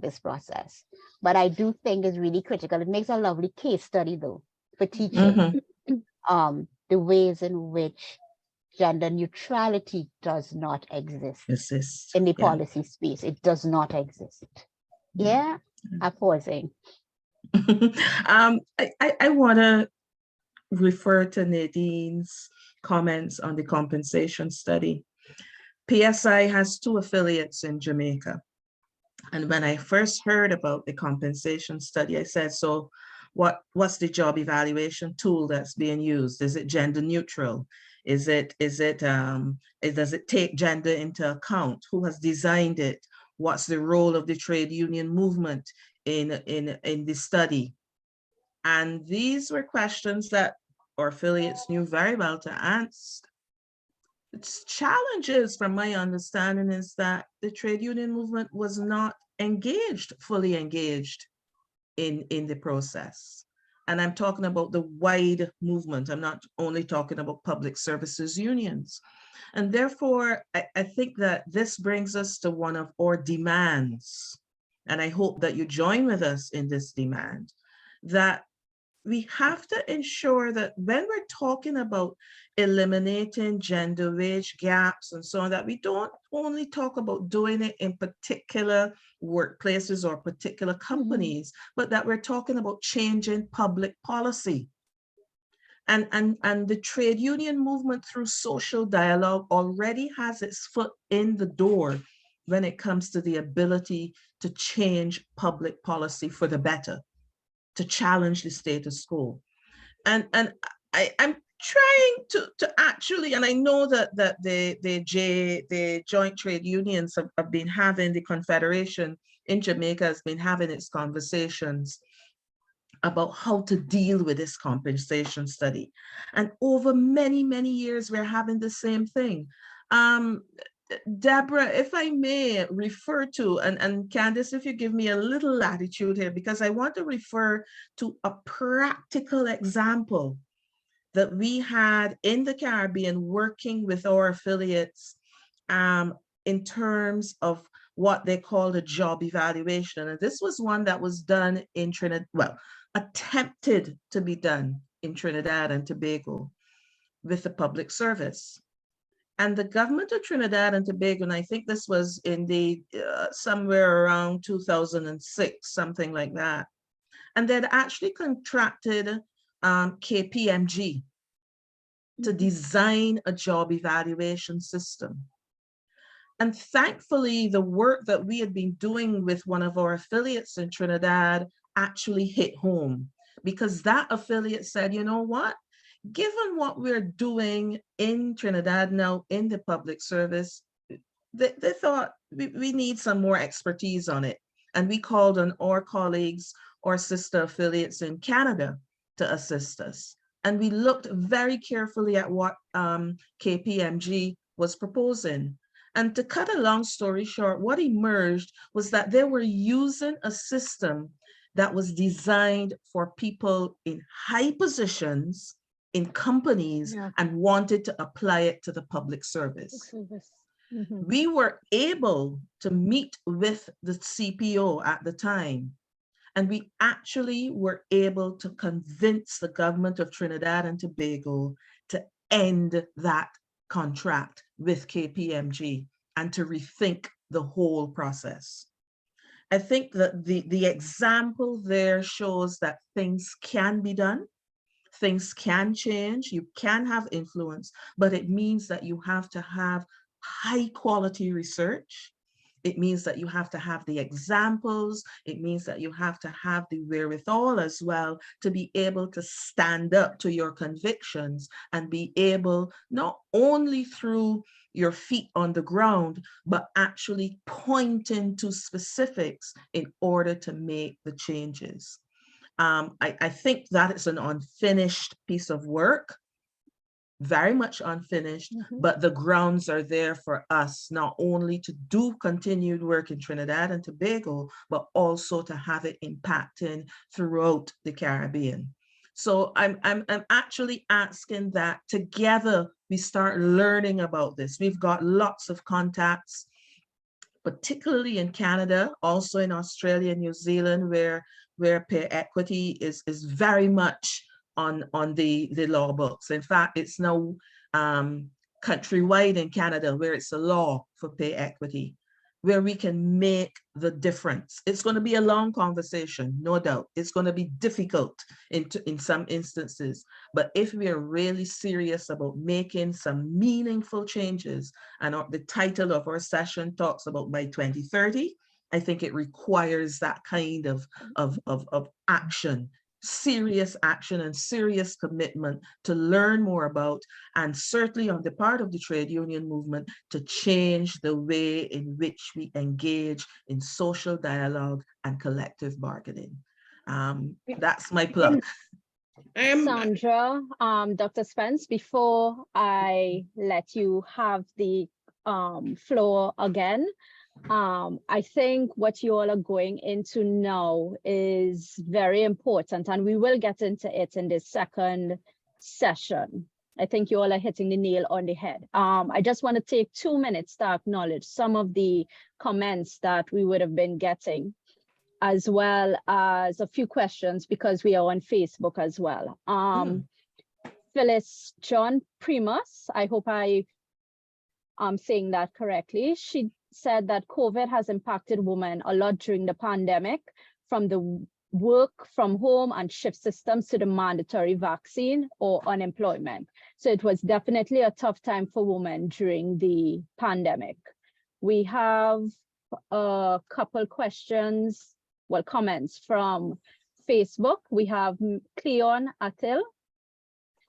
this process. But I do think it's really critical. It makes a lovely case study though for teaching the ways in which gender neutrality does not exist in the policy space. It does not exist. Yeah, I'm pausing. I want to refer to Nadine's comments on the compensation study. PSI has 2 affiliates in Jamaica. And when I first heard about the compensation study, I said, so what's the job evaluation tool that's being used? Is it gender neutral? Does it take gender into account? Who has designed it? What's the role of the trade union movement in the study? And these were questions that our affiliates knew very well to answer. Its challenges, from my understanding, is that the trade union movement was not fully engaged in the process. And I'm talking about the wide movement. I'm not only talking about public services unions. And therefore, I think that this brings us to one of our demands. And I hope that you join with us in this demand, that we have to ensure that when we're talking about eliminating gender wage gaps and so on, that we don't only talk about doing it in particular workplaces or particular companies, but that we're talking about changing public policy. And the trade union movement through social dialogue already has its foot in the door when it comes to the ability to change public policy for the better, to challenge the status quo. And I'm trying to actually, and I know that the joint trade unions have been having, the Confederation in Jamaica has been having its conversations about how to deal with this compensation study. And over many, many years, we're having the same thing. Deborah, if I may refer to, and Candice, if you give me a little latitude here, because I want to refer to a practical example that we had in the Caribbean working with our affiliates in terms of what they called a job evaluation. And this was one that was done in Trinidad, well, attempted to be done in Trinidad and Tobago with the public service. And the government of Trinidad and Tobago, and I think this was in the somewhere around 2006, something like that. And they'd actually contracted KPMG to design a job evaluation system. And thankfully, the work that we had been doing with one of our affiliates in Trinidad actually hit home, because that affiliate said, you know what? Given what we're doing in Trinidad now in the public service, they thought we need some more expertise on it. And we called on our colleagues or sister affiliates in Canada to assist us. And we looked very carefully at what KPMG was proposing. And to cut a long story short, what emerged was that they were using a system that was designed for people in high positions in companies and wanted to apply it to the public service. We were able to meet with the CPO at the time, and we actually were able to convince the government of Trinidad and Tobago to end that contract with KPMG and to rethink the whole process. I think that the example there shows that things can be done, things can change, you can have influence, but it means that you have to have high quality research. It means that you have to have the examples. It means that you have to have the wherewithal as well to be able to stand up to your convictions and be able, not only through your feet on the ground, but actually pointing to specifics in order to make the changes. I think that is an unfinished piece of work, very much unfinished, but the grounds are there for us not only to do continued work in Trinidad and Tobago, but also to have it impacting throughout the Caribbean. So I'm actually asking that together we start learning about this. We've got lots of contacts, particularly in Canada, also in Australia, New Zealand, where pay equity is very much on the law books. In fact, it's now countrywide in Canada where it's a law for pay equity, where we can make the difference. It's going to be a long conversation, no doubt. It's going to be difficult in some instances, but if we are really serious about making some meaningful changes, and the title of our session talks about by 2030, I think it requires that kind of action, serious action and serious commitment to learn more about, and certainly on the part of the trade union movement, to change the way in which we engage in social dialogue and collective bargaining. That's my plug. Sandra, Dr. Spence, before I let you have the floor again, I think what you all are going into now is very important, and we will get into it in this second session. I think you all are hitting the nail on the head. I just want to take 2 minutes to acknowledge some of the comments that we would have been getting, as well as a few questions because we are on Facebook as well. Phyllis John Primus, I hope I'm saying that correctly. She said that COVID has impacted women a lot during the pandemic, from the work from home and shift systems to the mandatory vaccine or unemployment. So it was definitely a tough time for women during the pandemic. We have a couple questions, well, comments from Facebook. We have Cleon Atil.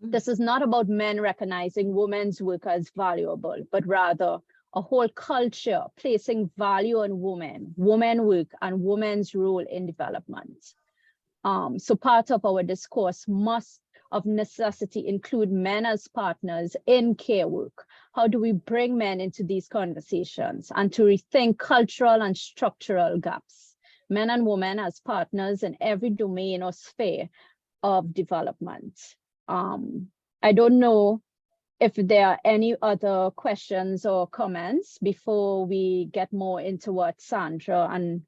This is not about men recognizing women's work as valuable, but rather a whole culture placing value on women work, and women's role in development. So part of our discourse must of necessity include men as partners in care work. How do we bring men into these conversations and to rethink cultural and structural gaps? Men and women as partners in every domain or sphere of development. I don't know if there are any other questions or comments before we get more into what Sandra and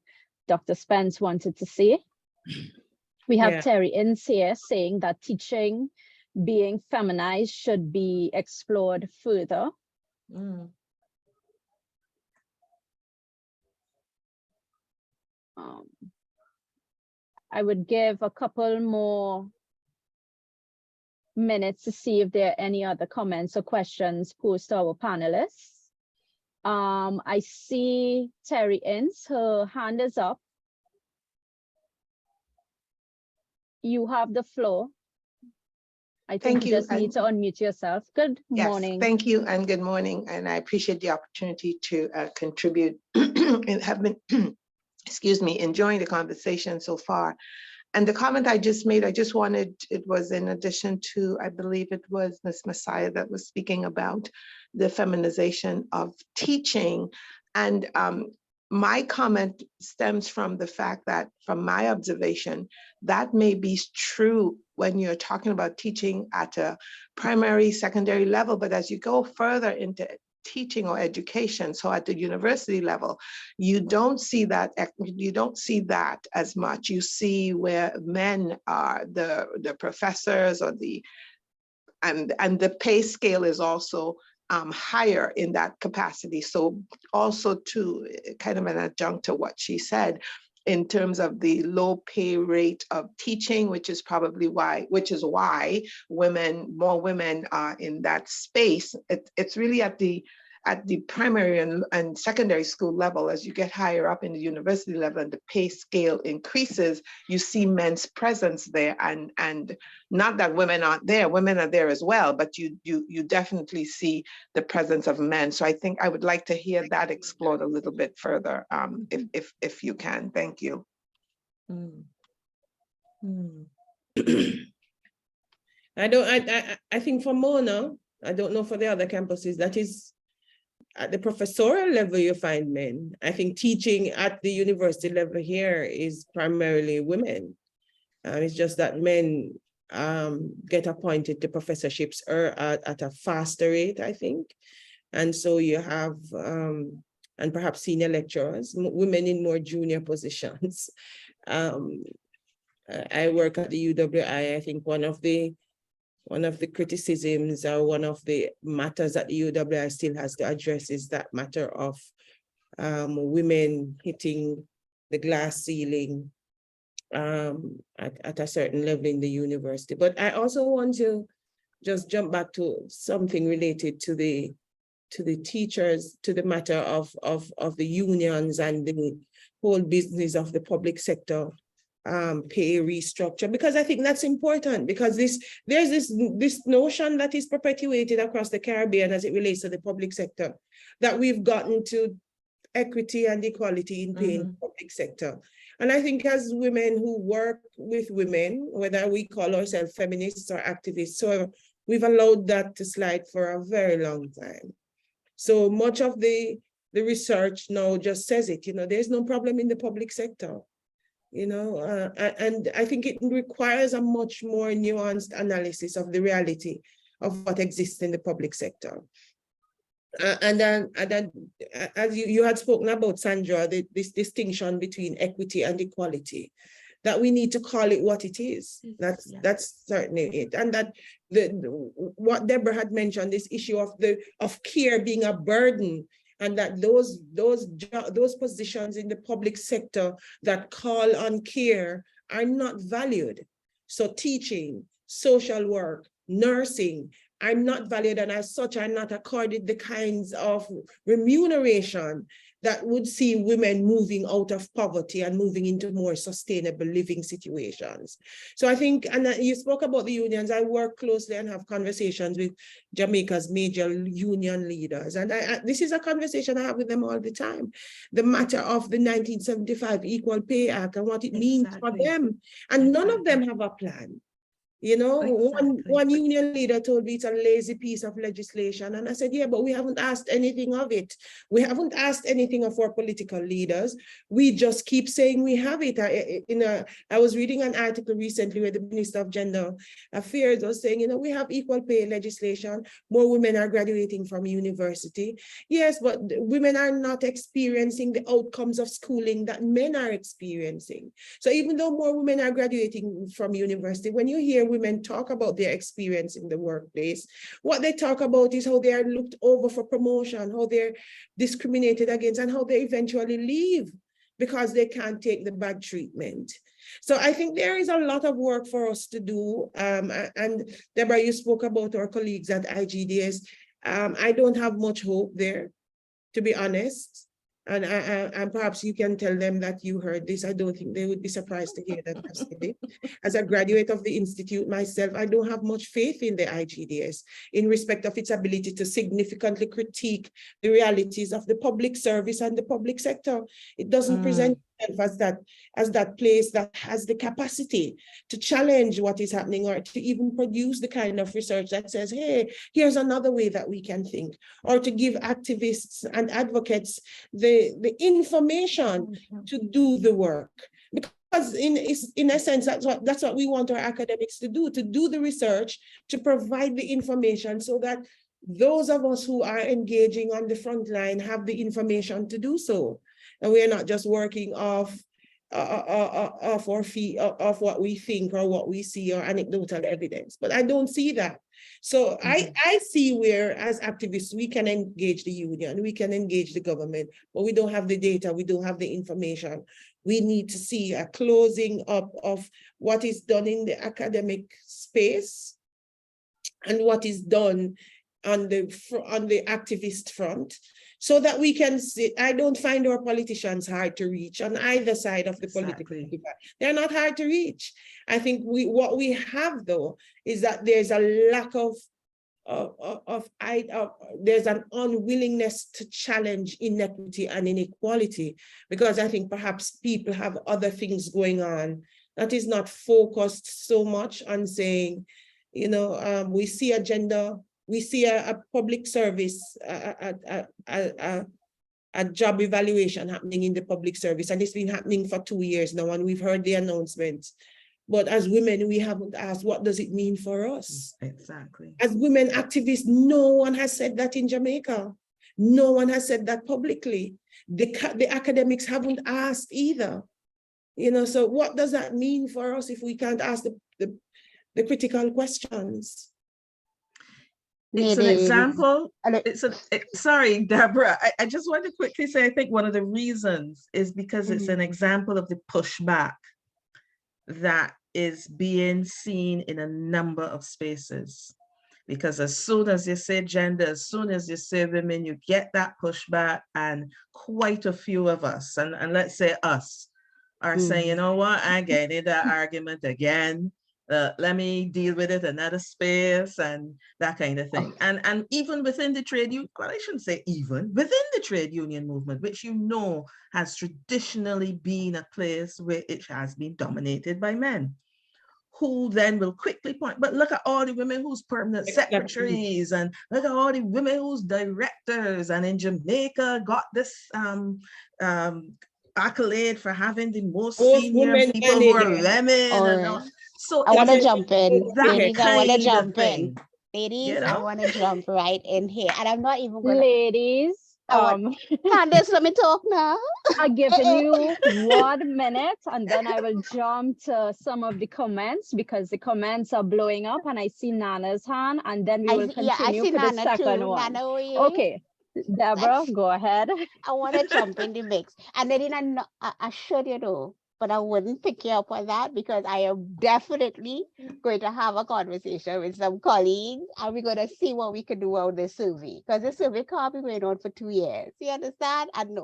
Dr. Spence wanted to say. We have Terry Ince here saying that teaching being feminized should be explored further. I would give a couple more minutes to see if there are any other comments or questions posed to our panelists. I see Terry Ince, her hand is up. You have the floor. I think you just need to unmute yourself. Good morning. Thank you and good morning. And I appreciate the opportunity to contribute and have been, excuse me, enjoying the conversation so far. And the comment I just made, I just wanted, it was in addition to, I believe it was Ms. Messiah that was speaking about the feminization of teaching. And my comment stems from the fact that, from my observation, that may be true when you're talking about teaching at a primary, secondary level, but as you go further into teaching or education, so at the university level, you don't see that as much. You see where men are the professors or and the pay scale is also higher in that capacity. So also to kind of an adjunct to what she said, in terms of the low pay rate of teaching, which is why more women are in that space. It's really at the primary and secondary school level. As you get higher up in the university level and the pay scale increases, you see men's presence there. And not that women aren't there, women are there as well, but you definitely see the presence of men. So I think I would like to hear that explored a little bit further, if you can. Thank you. I think for Mona, I don't know for the other campuses, that is at the professorial level, you find men. I think teaching at the university level here is primarily women. It's just that men get appointed to professorships at a faster rate, I think. And so you have, and perhaps senior lecturers, women in more junior positions. I work at the UWI. I think one of the criticisms or one of the matters that the UWI still has to address is that matter of women hitting the glass ceiling at a certain level in the university. But I also want to just jump back to something related to the teachers, to the matter of the unions and the whole business of the public sector pay restructure, because I think that's important, because there's this notion that is perpetuated across the Caribbean as it relates to the public sector, that we've gotten to equity and equality in pay in the public sector. And I think as women who work with women, whether we call ourselves feminists or activists, so we've allowed that to slide for a very long time. So much of the the research now just says it, there's no problem in the public sector, and I think it requires a much more nuanced analysis of the reality of what exists in the public sector. And then as you had spoken about, Sandra, this distinction between equity and equality, that we need to call it what it is. That's certainly it. And that what Deborah had mentioned, this issue of care being a burden, and that those positions in the public sector that call on care are not valued. So teaching, social work, nursing, I'm not valued, and as such are not accorded the kinds of remuneration that would see women moving out of poverty and moving into more sustainable living situations. So I think, and you spoke about the unions, I work closely and have conversations with Jamaica's major union leaders. And this is a conversation I have with them all the time. The matter of the 1975 Equal Pay Act and what it means for them. And none of them have a plan. One union leader told me it's a lazy piece of legislation. And I said, yeah, but we haven't asked anything of it. We haven't asked anything of our political leaders. We just keep saying we have it. I was reading an article recently where the Minister of Gender Affairs was saying, we have equal pay legislation. More women are graduating from university. Yes, but women are not experiencing the outcomes of schooling that men are experiencing. So even though more women are graduating from university, when you hear women talk about their experience in the workplace, what they talk about is how they are looked over for promotion, how they're discriminated against, and how they eventually leave because they can't take the bad treatment. So I think there is a lot of work for us to do. And Deborah, you spoke about our colleagues at IGDS. I don't have much hope there, to be honest. And perhaps you can tell them that you heard this. I don't think they would be surprised to hear that I've said it. As a graduate of the Institute myself, I don't have much faith in the IGDS in respect of its ability to significantly critique the realities of the public service and the public sector. It doesn't present itself as that place that has the capacity to challenge what is happening, or to even produce the kind of research that says, hey, here's another way that we can think, or to give activists and advocates the information to do the work. Because in a sense, that's what we want our academics to do the research, to provide the information so that those of us who are engaging on the front line have the information to do so. And we are not just working off our feet, of what we think or what we see or anecdotal evidence. But I don't see that. So I see where, as activists, we can engage the union, we can engage the government, but we don't have the data, we don't have the information. We need to see a closing up of what is done in the academic space and what is done on the activist front, so that we can see. I don't find our politicians hard to reach on either side of the political divide. They're not hard to reach. I think what we have though is that there's a lack of there's an unwillingness to challenge inequity and inequality, because I think perhaps people have other things going on that is not focused so much on saying, we see a gender. We see a public service, a job evaluation happening in the public service, and it's been happening for 2 years now, and we've heard the announcements. But as women, we haven't asked, what does it mean for us? Exactly. As women activists, no one has said that in Jamaica. No one has said that publicly. The academics haven't asked either. So what does that mean for us if we can't ask the critical questions? It's an example. Sorry, Deborah. I just want to quickly say, I think one of the reasons is because it's an example of the pushback that is being seen in a number of spaces. Because as soon as you say gender, as soon as you say women, you get that pushback, and quite a few of us, and let's say us, are saying, you know what, I get in that argument again. Let me deal with it another space and that kind of thing. And even within the trade union, well, I shouldn't say even, within the trade union movement, which has traditionally been a place where it has been dominated by men. who then will quickly point, but look at all the women who's permanent Exactly. secretaries, and look at all the women who's directors, and in Jamaica got this accolade for having the most senior women people who are managers. women. And all. Or So I want to it's jump in, that ladies. I want to kind of jump in. thing, Ladies, you I know? want to jump right in here. And I'm not even going to, Ladies, Candace, let me talk now. I'm giving you 1 minute and then I will jump to some of the comments because the comments are blowing up and I see Nana's hand and then we will Yeah, I continue see for the Nana second too. one. Nana, where you? Okay, Deborah, go ahead. I want to jump in the mix. And then I should, but I wouldn't pick you up on that because I am definitely going to have a conversation with some colleagues and we're going to see what we can do on this survey. Because this survey can't be going on for 2 years. You understand? And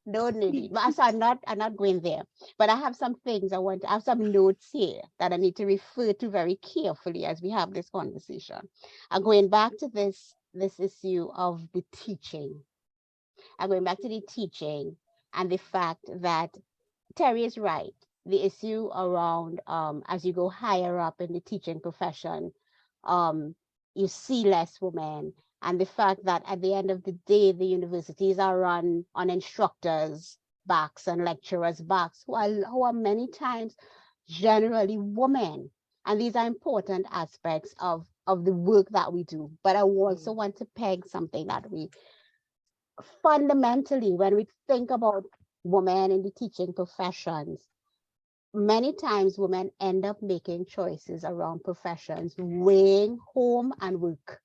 no need. But so I'm not going there. But I have some things I have some notes here that I need to refer to very carefully as we have this conversation. I'm going back to this issue of the teaching. I'm going back to the teaching and the fact that Terry is right. The issue around as you go higher up in the teaching profession, you see less women. And the fact that at the end of the day, the universities are run on instructors' backs and lecturers' backs, who are many times generally women. And these are important aspects of the work that we do. But I also want to peg something that we fundamentally, when we think about women in the teaching professions, many times women end up making choices around professions, weighing home and work.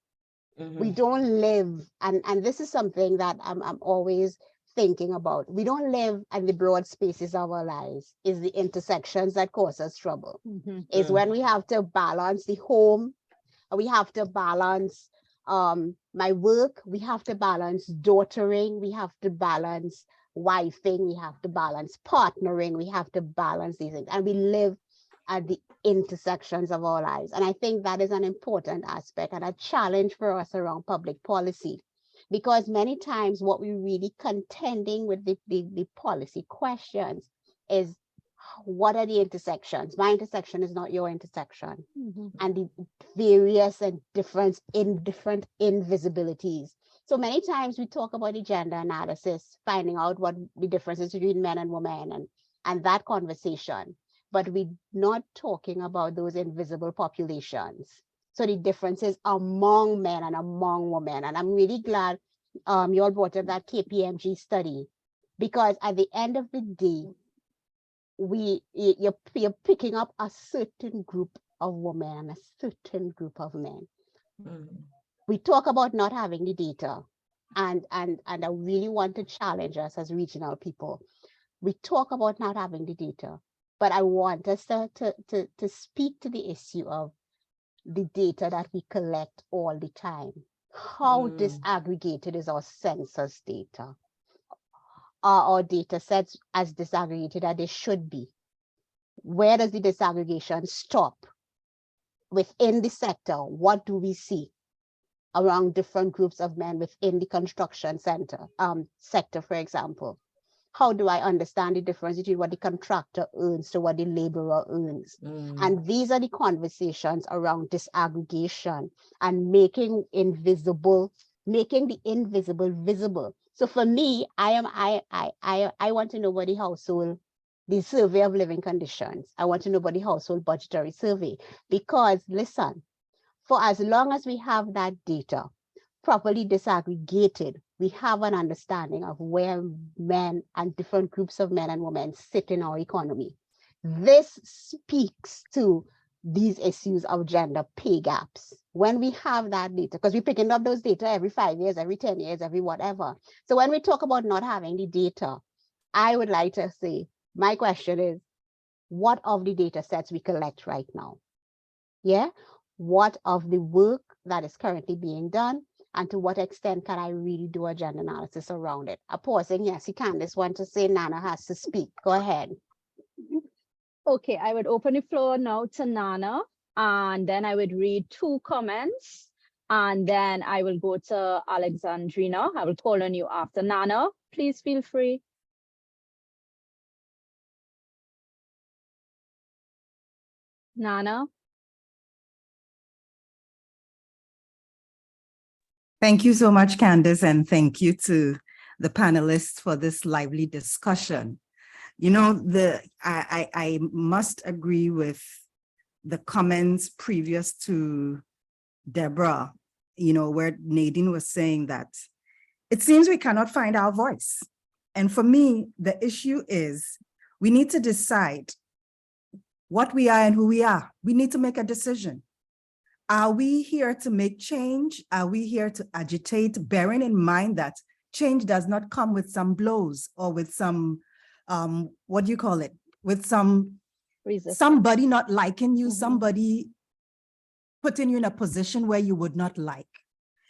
We don't live, and this is something that I'm always thinking about. We don't live in the broad spaces of our lives. It's the intersections that cause us trouble. It's when we have to balance the home, we have to balance my work, we have to balance daughtering, we have to balance wifing, we have to balance partnering, we have to balance these things. And we live at the intersections of our lives. And I think that is an important aspect and a challenge for us around public policy. Because many times what we're really contending with the policy questions is, what are the intersections? My intersection is not your intersection. And the various and different invisibilities. So many times we talk about the gender analysis, finding out what the differences between men and women and that conversation, but we're not talking about those invisible populations. So the differences among men and among women. And I'm really glad you all brought up that KPMG study, because at the end of the day, you're picking up a certain group of women and a certain group of men. We talk about not having the data, and I really want to challenge us as regional people. We talk about not having the data, but I want us to speak to the issue of the data that we collect all the time. How disaggregated is our census data? Are our data sets as disaggregated as they should be? Where does the disaggregation stop? Within the sector, what do we see around different groups of men within the construction sector, for example? How do I understand the difference between what the contractor earns to what the laborer earns? And these are the conversations around disaggregation and making the invisible visible. So for me, I want to know what the survey of living conditions. I want to know about the household budgetary survey, because listen, for as long as we have that data properly disaggregated, we have an understanding of where men and different groups of men and women sit in our economy. This speaks to these issues of gender pay gaps. When we have that data, because we're picking up those data every 5 years, every 10 years, every whatever. So when we talk about not having the data, I would like to say, my question is, what of the data sets we collect right now? Yeah, what of the work that is currently being done, and to what extent can I really do a gender analysis around it? I'm pausing. Yes, you can. This one to say Nana has to speak. Go ahead. Okay, I would open the floor now to Nana, and then I would read 2 comments, and then I will go to Alexandrina. I will call on you after. Nana, please feel free. Nana? Thank you so much, Candace, and thank you to the panelists for this lively discussion. You know, I must agree with the comments previous to Deborah, you know, where Nadine was saying that it seems we cannot find our voice. And for me, the issue is we need to decide what we are and who we are. We need to make a decision. Are we here to make change? Are we here to agitate, bearing in mind that change does not come with some blows or with some, what do you call it? With somebody not liking you, somebody putting you in a position where you would not like.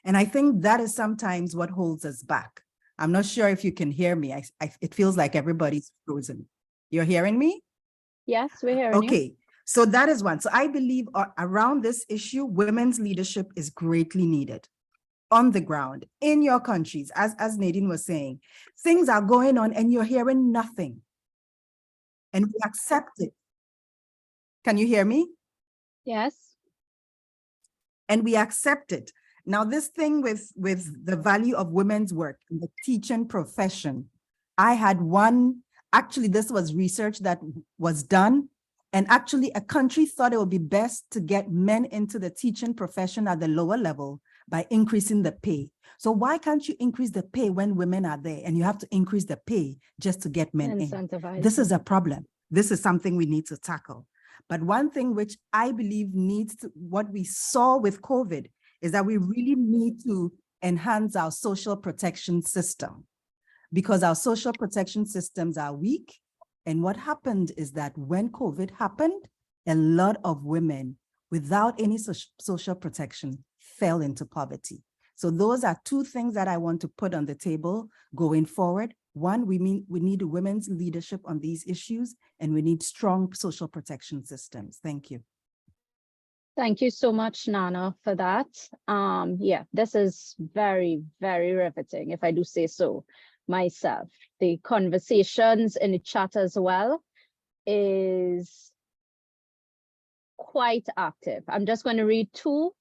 And I think that is sometimes what holds us back. I'm not sure if you can hear me. It feels like everybody's frozen. You're hearing me? Yes, we're hearing you. Okay, so that is one. So I believe around this issue, women's leadership is greatly needed on the ground in your countries. As Nadine was saying, things are going on and you're hearing nothing. And we accept it. Can you hear me? Yes. And we accept it. Now, this thing with the value of women's work in the teaching profession, I had one, actually, this was research that was done. And actually, a country thought it would be best to get men into the teaching profession at the lower level by increasing the pay. So why can't you increase the pay when women are there and you have to increase the pay just to get men in? This is a problem. This is something we need to tackle. But one thing which I believe needs to, what we saw with COVID, is that we really need to enhance our social protection system because our social protection systems are weak. And what happened is that when COVID happened, a lot of women without any social protection fell into poverty. So those are two things that I want to put on the table going forward. One, we need women's leadership on these issues, and we need strong social protection systems. Thank you. Thank you so much, Nana, for that. Yeah, this is very, very riveting, if I do say so myself. The conversations in the chat as well is quite active. I'm just going to read two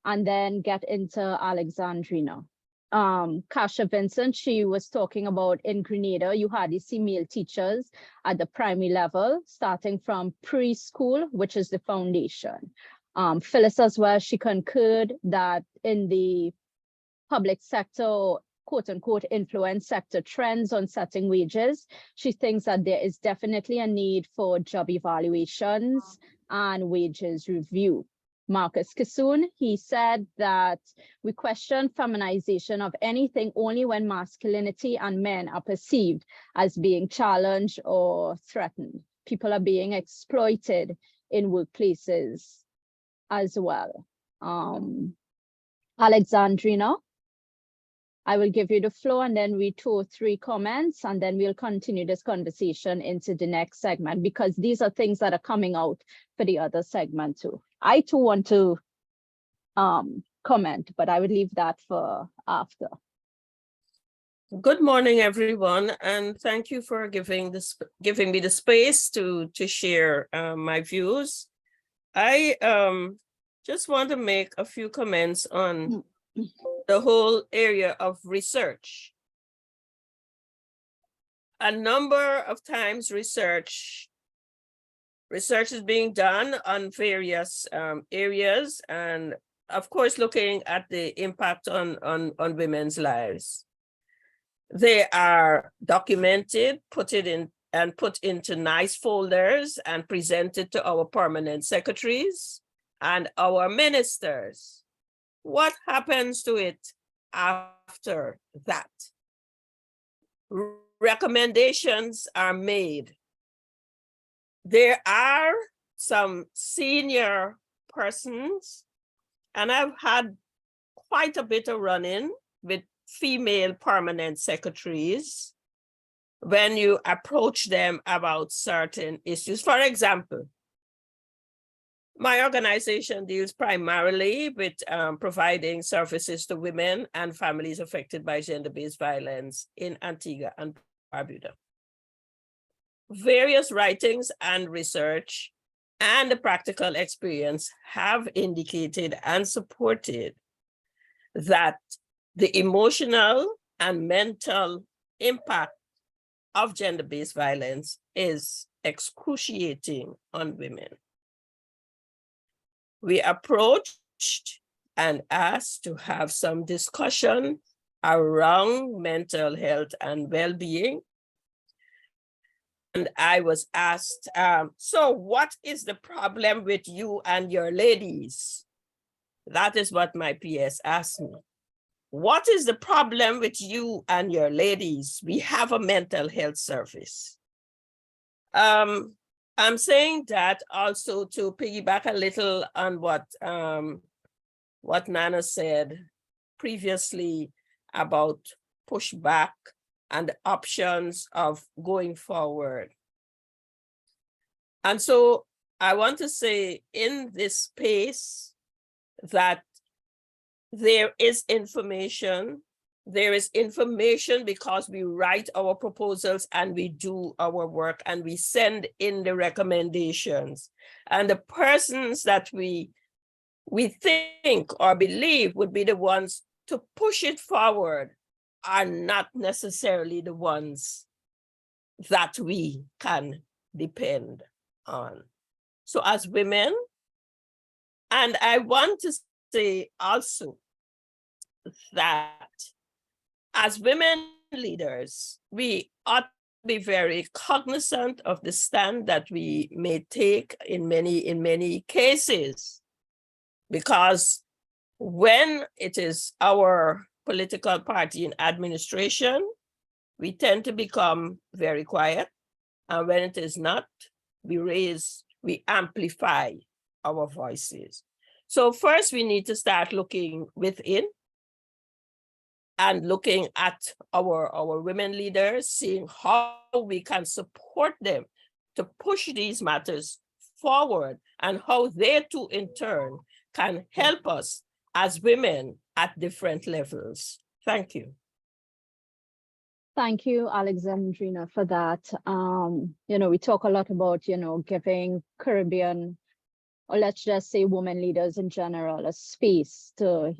and then get into Alexandrina. Kasha Vincent, she was talking about in Grenada, you hardly see male teachers at the primary level, starting from preschool, which is the foundation. Phyllis as well, she concurred that in the public sector, quote unquote, influence sector trends on setting wages, she thinks that there is definitely a need for job evaluations and wages review. Marcus Kissoon, he said that we question feminization of anything only when masculinity and men are perceived as being challenged or threatened. People are being exploited in workplaces as well. Alexandrina, I will give you the floor and then read 2 or 3 comments, and then we'll continue this conversation into the next segment, because these are things that are coming out for the other segment too. I too want to comment, but I would leave that for after. Good morning, everyone, and thank you for giving me the space to share my views. I just want to make a few comments on the whole area of research. A number of times research is being done on various areas, and of course, looking at the impact on women's lives. They are documented, put into nice folders and presented to our permanent secretaries and our ministers. What happens to it after that? Recommendations are made. There are some senior persons, and I've had quite a bit of run-in with female permanent secretaries when you approach them about certain issues. For example, my organization deals primarily with providing services to women and families affected by gender-based violence in Antigua and Barbuda. Various writings and research and the practical experience have indicated and supported that the emotional and mental impact of gender-based violence is excruciating on women. We approached and asked to have some discussion around mental health and well-being. And I was asked, so what is the problem with you and your ladies? That is what my PS asked me. What is the problem with you and your ladies? We have a mental health service. I'm saying that also to piggyback a little on what Nana said previously about pushback and the options of going forward. And so I want to say in this space that there is information. There is information because we write our proposals and we do our work and we send in the recommendations. And the persons that we think or believe would be the ones to push it forward are not necessarily the ones that we can depend on. So as women, and I want to say also that as women leaders, we ought to be very cognizant of the stand that we may take in many cases, because when it is our political party in administration, we tend to become very quiet. And when it is not, we amplify our voices. So first we need to start looking within and looking at our women leaders, seeing how we can support them to push these matters forward and how they too in turn can help us as women at different levels. Thank you. Thank you, Alexandrina, for that. We talk a lot about, giving Caribbean, or let's just say women leaders in general, a space to,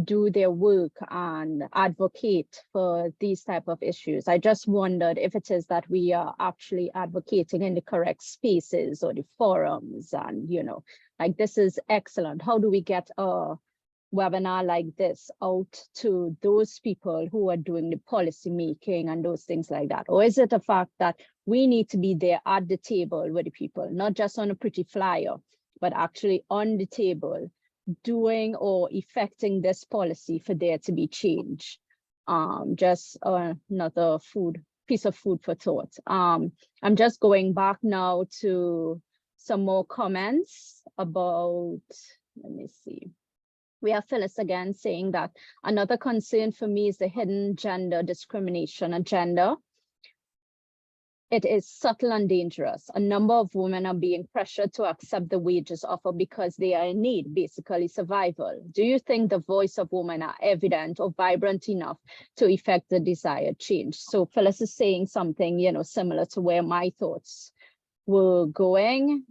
do their work and advocate for these type of issues. I just wondered if it is that we are actually advocating in the correct spaces or the forums, and like, this is excellent. How do we get a webinar like this out to those people who are doing the policy making and those things like that? Or is it a fact that we need to be there at the table with the people, not just on a pretty flyer, but actually on the table, doing or effecting this policy for there to be change? Just another piece of food for thought. I'm just going back now to some more comments about, let me see. We have Phyllis again saying that another concern for me is the hidden gender discrimination agenda. It is subtle and dangerous. A number of women are being pressured to accept the wages offered because they are in need, basically survival. Do you think the voice of women are evident or vibrant enough to effect the desired change? So Phyllis is saying something, similar to where my thoughts were going.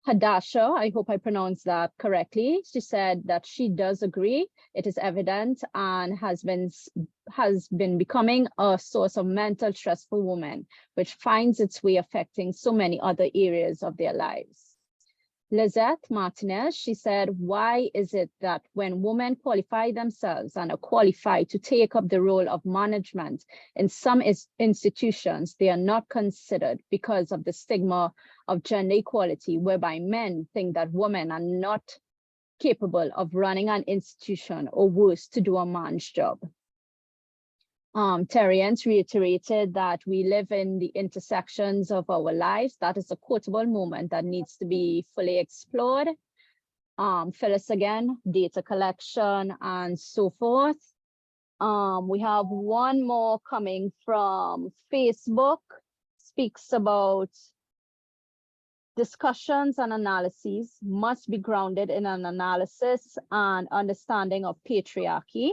Hadasha, I hope I pronounced that correctly. She said that she does agree. It is evident and has been becoming a source of mental stress for women, which finds its way affecting so many other areas of their lives. Lizette Martinez, she said, why is it that when women qualify themselves and are qualified to take up the role of management in some institutions, they are not considered because of the stigma of gender equality, whereby men think that women are not capable of running an institution, or worse, to do a man's job. Terrence reiterated that we live in the intersections of our lives. That is a quotable moment that needs to be fully explored. Phyllis again, data collection and so forth. We have one more coming from Facebook, speaks about discussions and analyses must be grounded in an analysis and understanding of patriarchy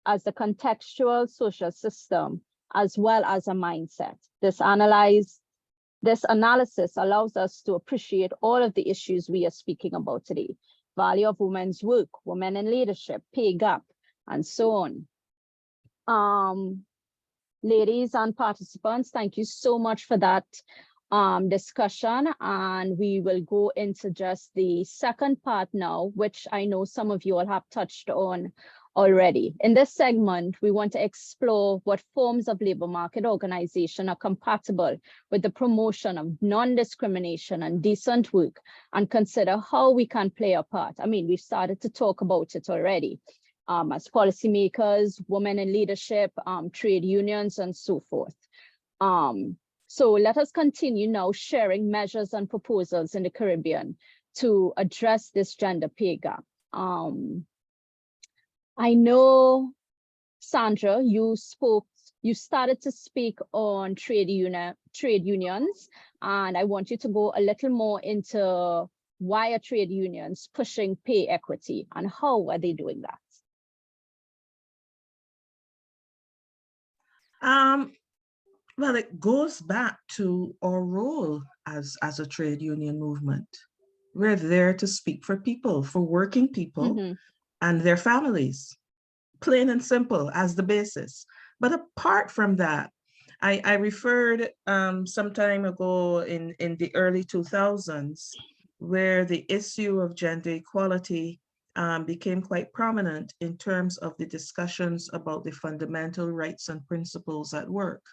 as the contextual social system, as well as a mindset. This analyze This analysis allows us to appreciate all of the issues we are speaking about today: value of women's work, women in leadership, pay gap, and so on. Ladies and participants, thank you so much for that discussion. And we will go into just the second part now, which I know some of you all have touched on already. In this segment, we want to explore what forms of labor market organization are compatible with the promotion of non-discrimination and decent work, and consider how we can play a part. I mean, we've started to talk about it already. As policymakers, women in leadership, trade unions, and so forth. So let us continue now sharing measures and proposals in the Caribbean to address this gender pay gap. I know, Sandra, you started to speak on trade unions, and I want you to go a little more into why are trade unions pushing pay equity and how are they doing that? Well, it goes back to our role as a trade union movement. We're there to speak for people, for working people and their families, plain and simple as the basis. But apart from that, I referred some time ago in the early 2000s, where the issue of gender equality became quite prominent in terms of the discussions about the fundamental rights and principles at work,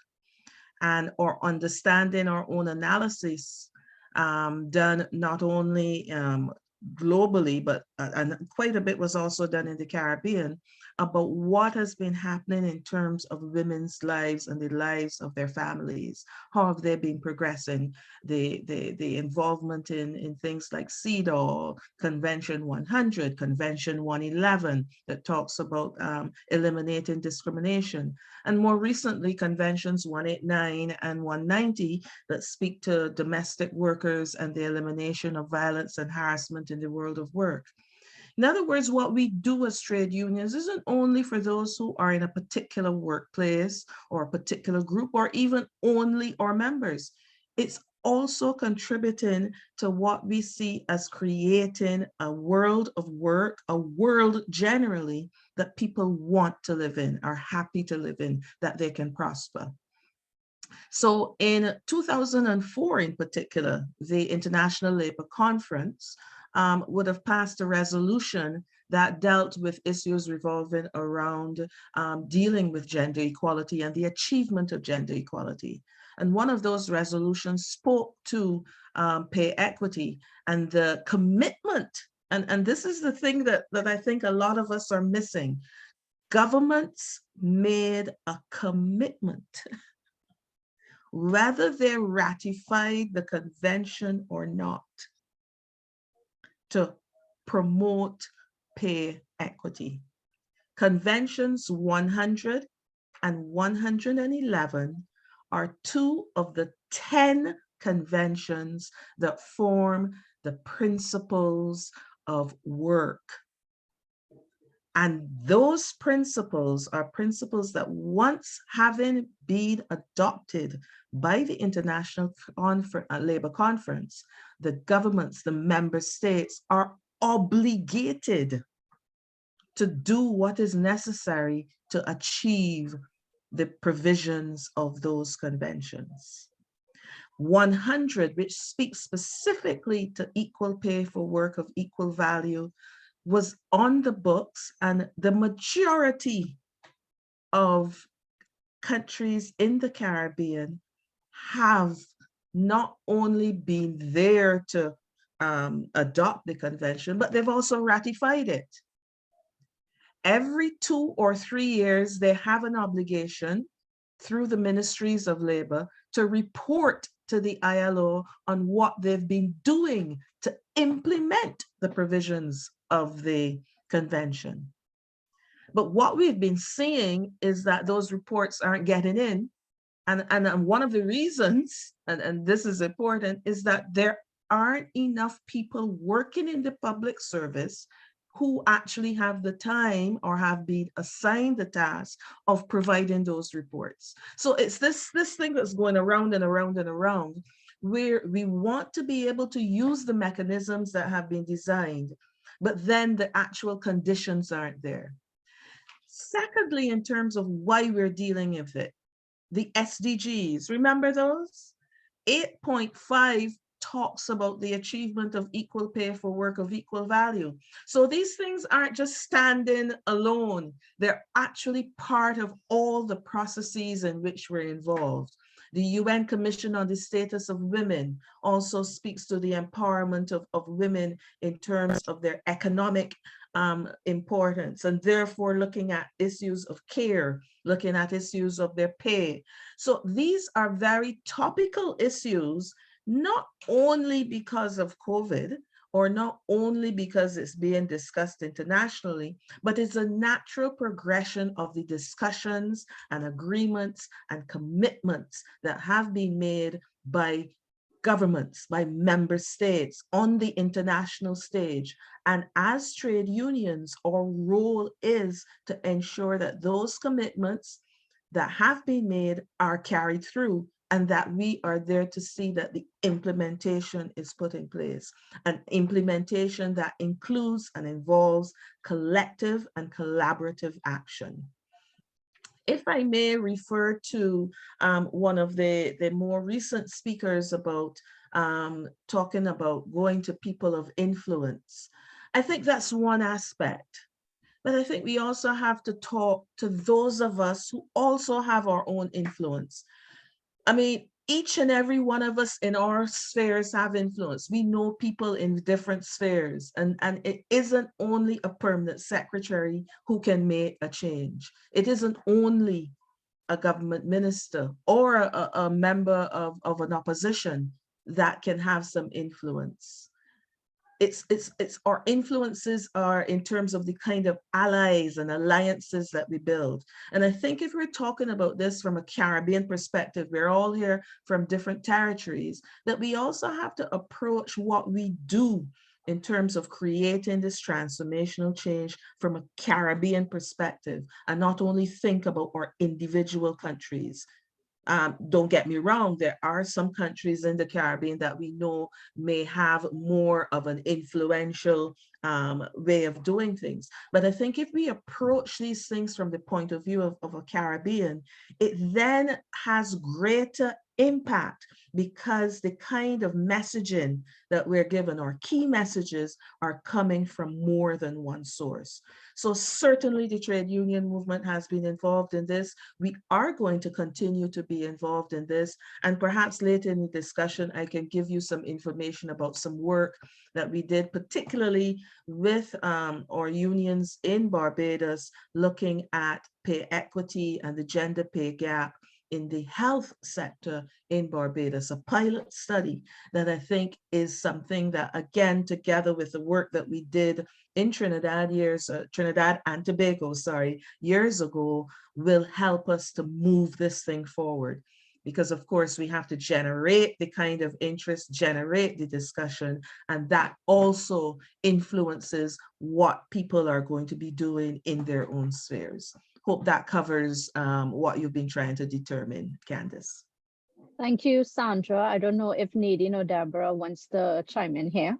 and or understanding our own analysis done not only globally, but and quite a bit was also done in the Caribbean about what has been happening in terms of women's lives and the lives of their families. How have they been progressing? The involvement in things like CEDAW, Convention 100, Convention 111, that talks about eliminating discrimination. And more recently, Conventions 189 and 190 that speak to domestic workers and the elimination of violence and harassment in the world of work. In other words, what we do as trade unions isn't only for those who are in a particular workplace or a particular group, or even only our members. It's also contributing to what we see as creating a world of work, a world generally that people want to live in, are happy to live in, that they can prosper. So in 2004 in particular, the International Labour Conference would have passed a resolution that dealt with issues revolving around dealing with gender equality and the achievement of gender equality. And one of those resolutions spoke to pay equity and the commitment. And this is the thing that I think a lot of us are missing. Governments made a commitment. Whether they ratified the convention or not, to promote pay equity. Conventions 100 and 111 are two of the 10 conventions that form the principles of work. And those principles are principles that, once having been adopted by the International Labour Conference, the governments, the member states are obligated to do what is necessary to achieve the provisions of those conventions. 100, which speaks specifically to equal pay for work of equal value, was on the books, and the majority of countries in the Caribbean have not only been there to adopt the convention, but they've also ratified it. Every 2 or 3 years, they have an obligation through the ministries of labor to report to the ILO on what they've been doing to implement the provisions of the convention. But what we've been seeing is that those reports aren't getting in. And one of the reasons, and this is important, is that there aren't enough people working in the public service who actually have the time or have been assigned the task of providing those reports. So it's this thing that's going around and around and around, we want to be able to use the mechanisms that have been designed, but then the actual conditions aren't there. Secondly, in terms of why we're dealing with it, the SDGs, remember those? 8.5 talks about the achievement of equal pay for work of equal value. So these things aren't just standing alone. They're actually part of all the processes in which we're involved. The UN Commission on the Status of Women also speaks to the empowerment of women in terms of their economic importance, and therefore looking at issues of care, looking at issues of their pay. So these are very topical issues, not only because of COVID, or not only because it's being discussed internationally, but it's a natural progression of the discussions and agreements and commitments that have been made by governments, by member states on the international stage. And as trade unions, our role is to ensure that those commitments that have been made are carried through, and that we are there to see that the implementation is put in place. An implementation that includes and involves collective and collaborative action. If I may refer to one of the more recent speakers about talking about going to people of influence, I think that's one aspect. But I think we also have to talk to those of us who also have our own influence. I mean, each and every one of us in our spheres have influence. We know people in different spheres, and it isn't only a permanent secretary who can make a change. It isn't only a government minister or a member of an opposition that can have some influence. It's our influences are in terms of the kind of allies and alliances that we build. And I think if we're talking about this from a Caribbean perspective, we're all here from different territories, that we also have to approach what we do in terms of creating this transformational change from a Caribbean perspective, and not only think about our individual countries. Don't get me wrong, there are some countries in the Caribbean that we know may have more of an influential way of doing things. But I think if we approach these things from the point of view of a Caribbean, it then has greater impact, because the kind of messaging that we're given, or key messages, are coming from more than one source. So certainly the trade union movement has been involved in this. We are going to continue to be involved in this. And perhaps later in the discussion, I can give you some information about some work that we did, particularly with our unions in Barbados, looking at pay equity and the gender pay gap in the health sector in Barbados, a pilot study that I think is something that, again, together with the work that we did in Trinidad and Tobago, years ago, will help us to move this thing forward. Because of course we have to generate the kind of interest, generate the discussion, and that also influences what people are going to be doing in their own spheres. Hope that covers what you've been trying to determine, Candace. Thank you, Sandra. I don't know if Nadine or Deborah wants to chime in here.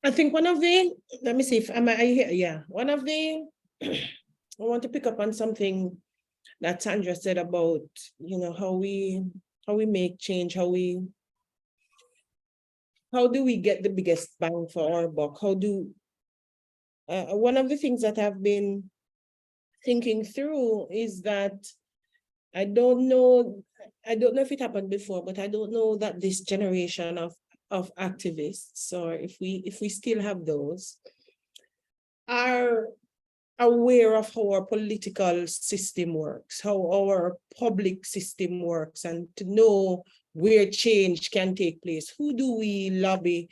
I think one of the, let me see if am I here? Yeah, one of the, I want to pick up on something that Sandra said about, you know, how we make change, how do we get the biggest bang for our buck? How do, one of the things that I've been thinking through is that I don't know if it happened before, but I don't know that this generation of activists, or if we still have those, are aware of how our political system works, how our public system works, and to know where change can take place. Who do we lobby?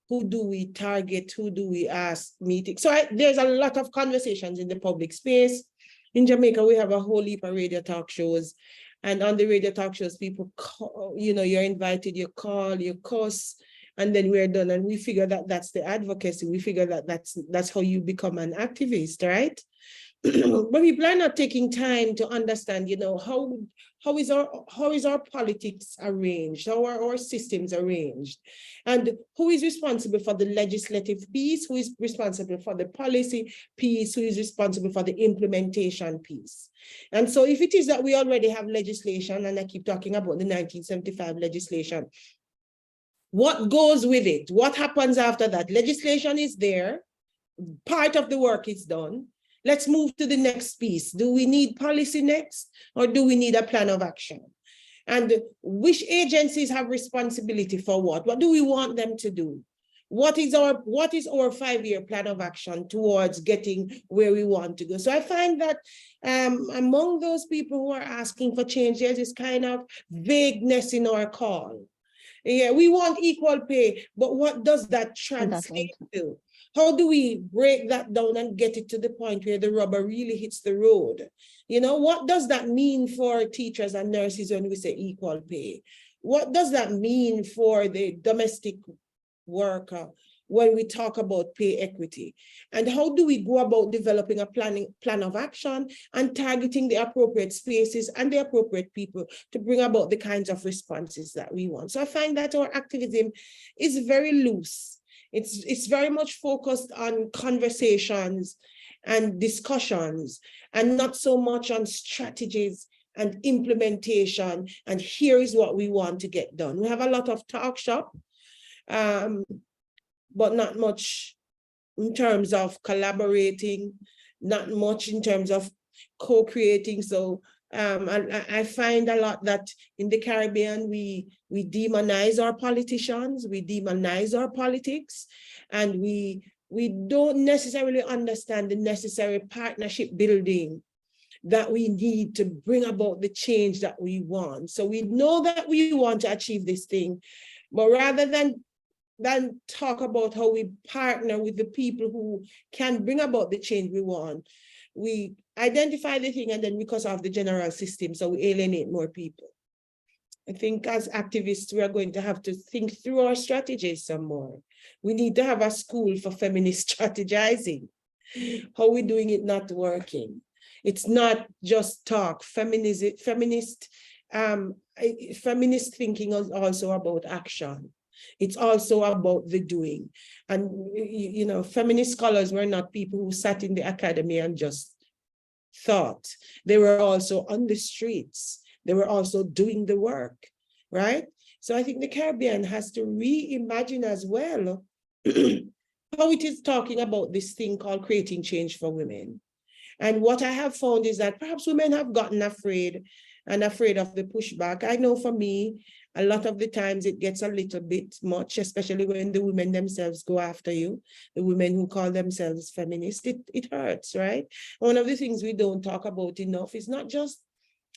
Who do we target? Who do we ask meeting? So there's a lot of conversations in the public space. In Jamaica, we have a whole heap of radio talk shows. And on the radio talk shows, people call, you know, you're invited, you call, you cuss, and then we're done. And we figure that that's the advocacy. We figure that that's how you become an activist, right? but people are not taking time to understand, you know, how is our politics arranged, how are our systems arranged, and who is responsible for the legislative piece, who is responsible for the policy piece, who is responsible for the implementation piece. And so if it is that we already have legislation, and I keep talking about the 1975 legislation, what goes with it? What happens after that? Legislation is there, part of the work is done. Let's move to the next piece. Do we need policy next, or do we need a plan of action? And which agencies have responsibility for what? What do we want them to do? What is our 5-year plan of action towards getting where we want to go? So I find that among those people who are asking for change, there's this kind of vagueness in our call. Yeah, we want equal pay, but what does that translate to? How do we break that down and get it to the point where the rubber really hits the road? You know, what does that mean for teachers and nurses when we say equal pay? What does that mean for the domestic worker when we talk about pay equity? And how do we go about developing a plan of action and targeting the appropriate spaces and the appropriate people to bring about the kinds of responses that we want? So I find that our activism is very loose. It's very much focused on conversations and discussions, and not so much on strategies and implementation. And here is what we want to get done. We have a lot of talk shop, but not much in terms of collaborating, not much in terms of co-creating. So I find a lot that in the Caribbean, we demonize our politicians, we demonize our politics, and we don't necessarily understand the necessary partnership building that we need to bring about the change that we want. So we know that we want to achieve this thing, but rather than talk about how we partner with the people who can bring about the change we want, we identify the thing and then we cut off the general system, so we alienate more people. I think as activists, we are going to have to think through our strategies some more. We need to have a school for feminist strategizing. How are we doing it not working? It's not just talk. Feminist thinking is also about action. It's also about the doing. And, you know, feminist scholars were not people who sat in the academy and just thought. They were also on the streets. They were also doing the work, right? So I think the Caribbean has to reimagine as well how it is talking about this thing called creating change for women. And what I have found is that perhaps women have gotten afraid of the pushback. I know for me, a lot of the times it gets a little bit much, especially when the women themselves go after you, the women who call themselves feminists. It hurts, right? One of the things we don't talk about enough is not just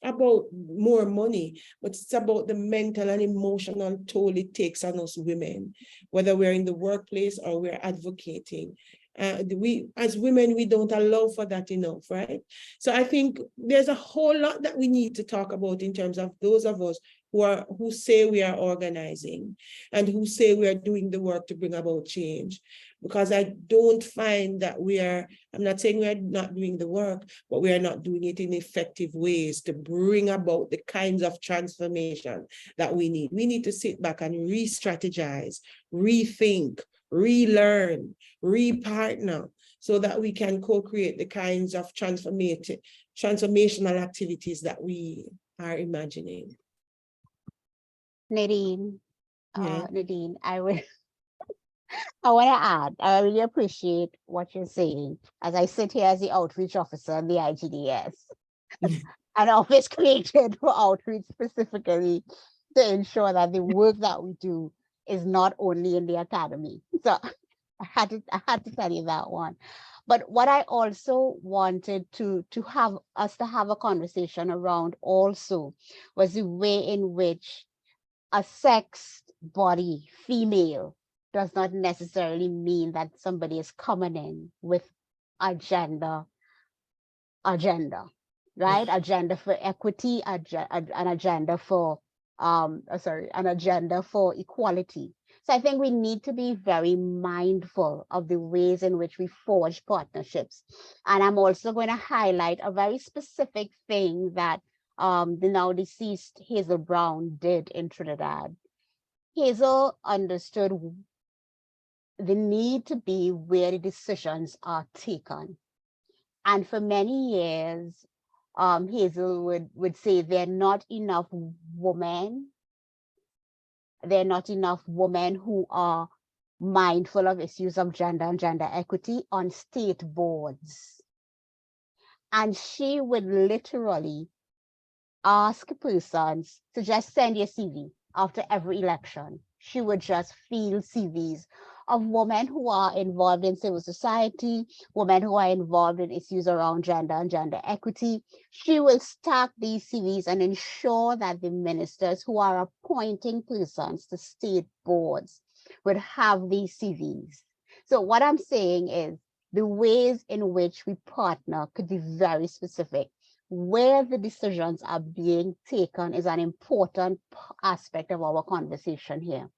about more money, but it's about the mental and emotional toll it takes on us women, whether we're in the workplace or we're advocating. We, as women, we don't allow for that enough, right? So I think there's a whole lot that we need to talk about in terms of those of us who say we are organizing and who say we are doing the work to bring about change. Because I don't find that I'm not saying we are not doing the work, but we are not doing it in effective ways to bring about the kinds of transformation that we need. We need to sit back and re-strategize, rethink, relearn, repartner, so that we can co-create the kinds of transformational activities that we are imagining. Nadine, Yeah. Nadine, I want to add, I really appreciate what you're saying as I sit here as the outreach officer in the IGDS, an office created for outreach specifically to ensure that the work that we do is not only in the academy. So I had to tell you that one. But what I also wanted to have us to have a conversation around also was the way in which a sexed body, female, does not necessarily mean that somebody is coming in with agenda, right? Agenda for equity, an agenda for equality. So I think we need to be very mindful of the ways in which we forge partnerships. And I'm also going to highlight a very specific thing that the now deceased Hazel Brown did in Trinidad. Hazel understood the need to be where the decisions are taken. And for many years, Hazel would say there are not enough women. There are not enough women who are mindful of issues of gender and gender equity on state boards. And she would literally ask persons to just send your CV after every election. She would just field CVs of women who are involved in civil society, women who are involved in issues around gender and gender equity. She will stack these CVs and ensure that the ministers who are appointing persons to state boards would have these CVs. So what I'm saying is the ways in which we partner could be very specific. Where the decisions are being taken is an important aspect of our conversation here,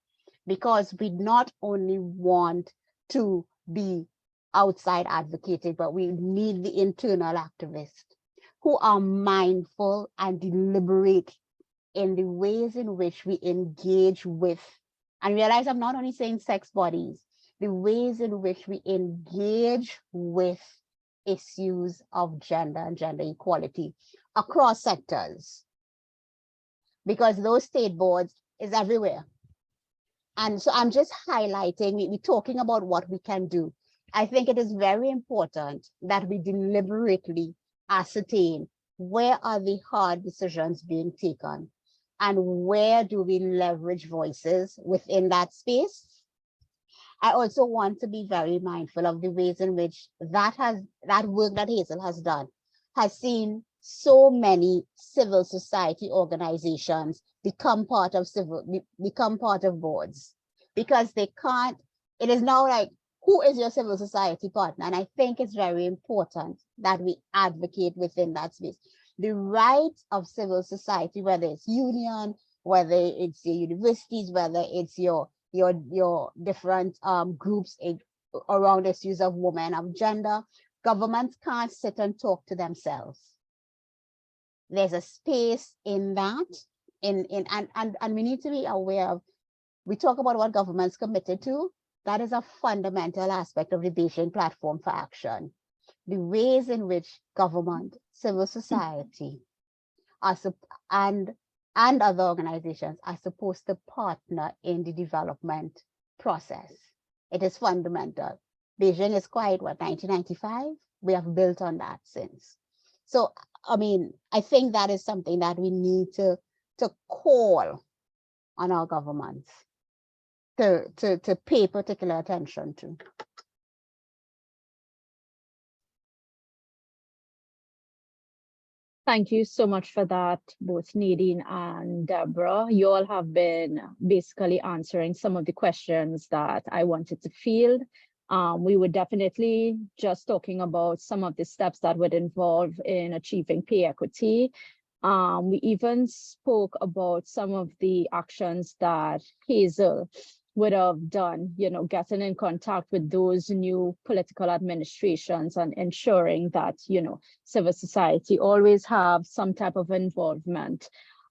because we not only want to be outside advocating, but we need the internal activists who are mindful and deliberate in the ways in which we engage with, and realize I'm not only saying sex bodies, the ways in which we engage with issues of gender and gender equality across sectors, because those state boards is everywhere. And so I'm just highlighting, we're talking about what we can do. I think it is very important that we deliberately ascertain where are the hard decisions being taken and where do we leverage voices within that space. I also want to be very mindful of the ways in which that work that Hazel has done has seen so many civil society organizations become part of boards, because they can't, it is now like, who is your civil society partner? And I think it's very important that we advocate within that space. The rights of civil society, whether it's union, whether it's your universities, whether it's your different groups around issues of women, of gender, governments can't sit and talk to themselves. There's a space in that, and we need to be aware of, we talk about what government's committed to, that is a fundamental aspect of the Beijing Platform for Action. The ways in which government, civil society, and other organizations are supposed to partner in the development process. It is fundamental. Beijing is quite, what, 1995? We have built on that since. So, I mean, I think that is something that we need to call on our governments to pay particular attention to. Thank you so much for that, both Nadine and Deborah. You all have been basically answering some of the questions that I wanted to field. We were definitely just talking about some of the steps that would involve in achieving pay equity. We even spoke about some of the actions that Hazel would have done, you know, getting in contact with those new political administrations and ensuring that, you know, civil society always have some type of involvement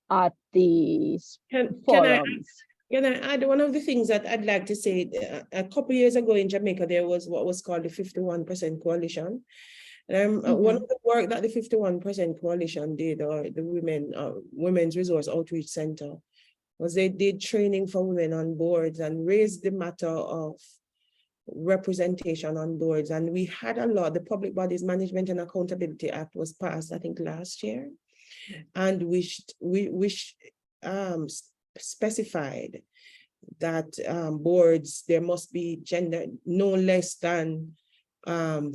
at these forums. Can I add one of the things that I'd like to say? A couple of years ago in Jamaica, there was what was called the 51% Coalition. One of the work that the 51% Coalition did, or the Women's Resource Outreach Center, was they did training for women on boards and raised the matter of representation on boards. And we had a law, the Public Bodies Management and Accountability Act was passed, I think, last year. And we specified that boards, there must be gender no less than, I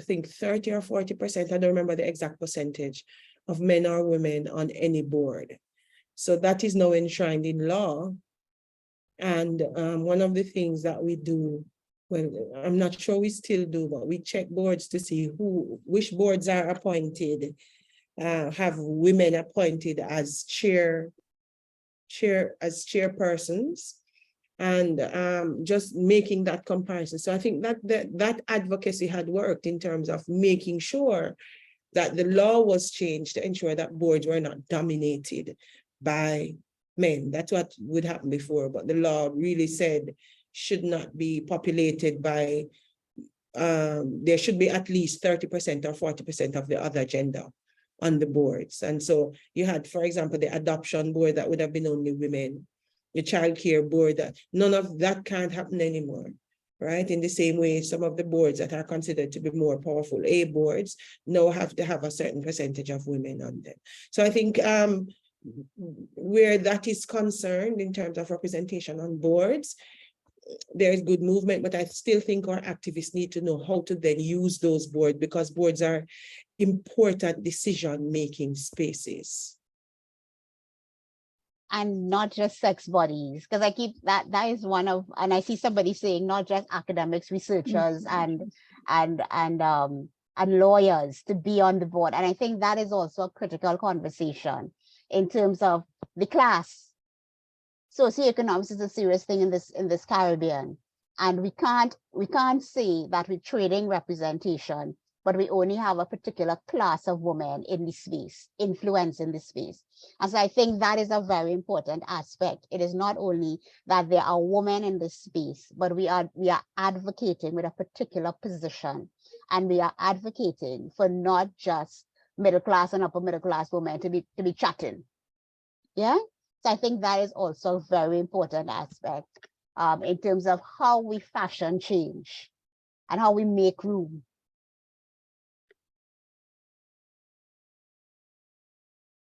think 30 or 40%, I don't remember the exact percentage, of men or women on any board. So that is now enshrined in law. And one of the things that we do, well, I'm not sure we still do, but we check boards to see which boards are appointed, have women appointed as chairpersons, and just making that comparison. So I think that advocacy had worked in terms of making sure that the law was changed to ensure that boards were not dominated by men. That's what would happen before, but the law really said should not be populated by, there should be at least 30% or 40% of the other gender on the boards. And so you had, for example, the adoption board that would have been only women, the childcare board, that none of that can't happen anymore, right? In the same way, some of the boards that are considered to be more powerful, A boards, now have to have a certain percentage of women on them. So I think where that is concerned in terms of representation on boards, there is good movement, but I still think our activists need to know how to then use those boards, because boards are important decision-making spaces. And not just sex bodies, because I keep that is one of, and I see somebody saying not just academics, researchers, and lawyers to be on the board. And I think that is also a critical conversation in terms of the class. Socioeconomics is a serious thing in this Caribbean, and we can't say that we're trading representation, but we only have a particular class of women in the space, influence in the space. And so I think that is a very important aspect. It is not only that there are women in this space, but we are advocating with a particular position, and we are advocating for not just middle class and upper middle class women to be chatting. Yeah. So I think that is also a very important aspect in terms of how we fashion change and how we make room.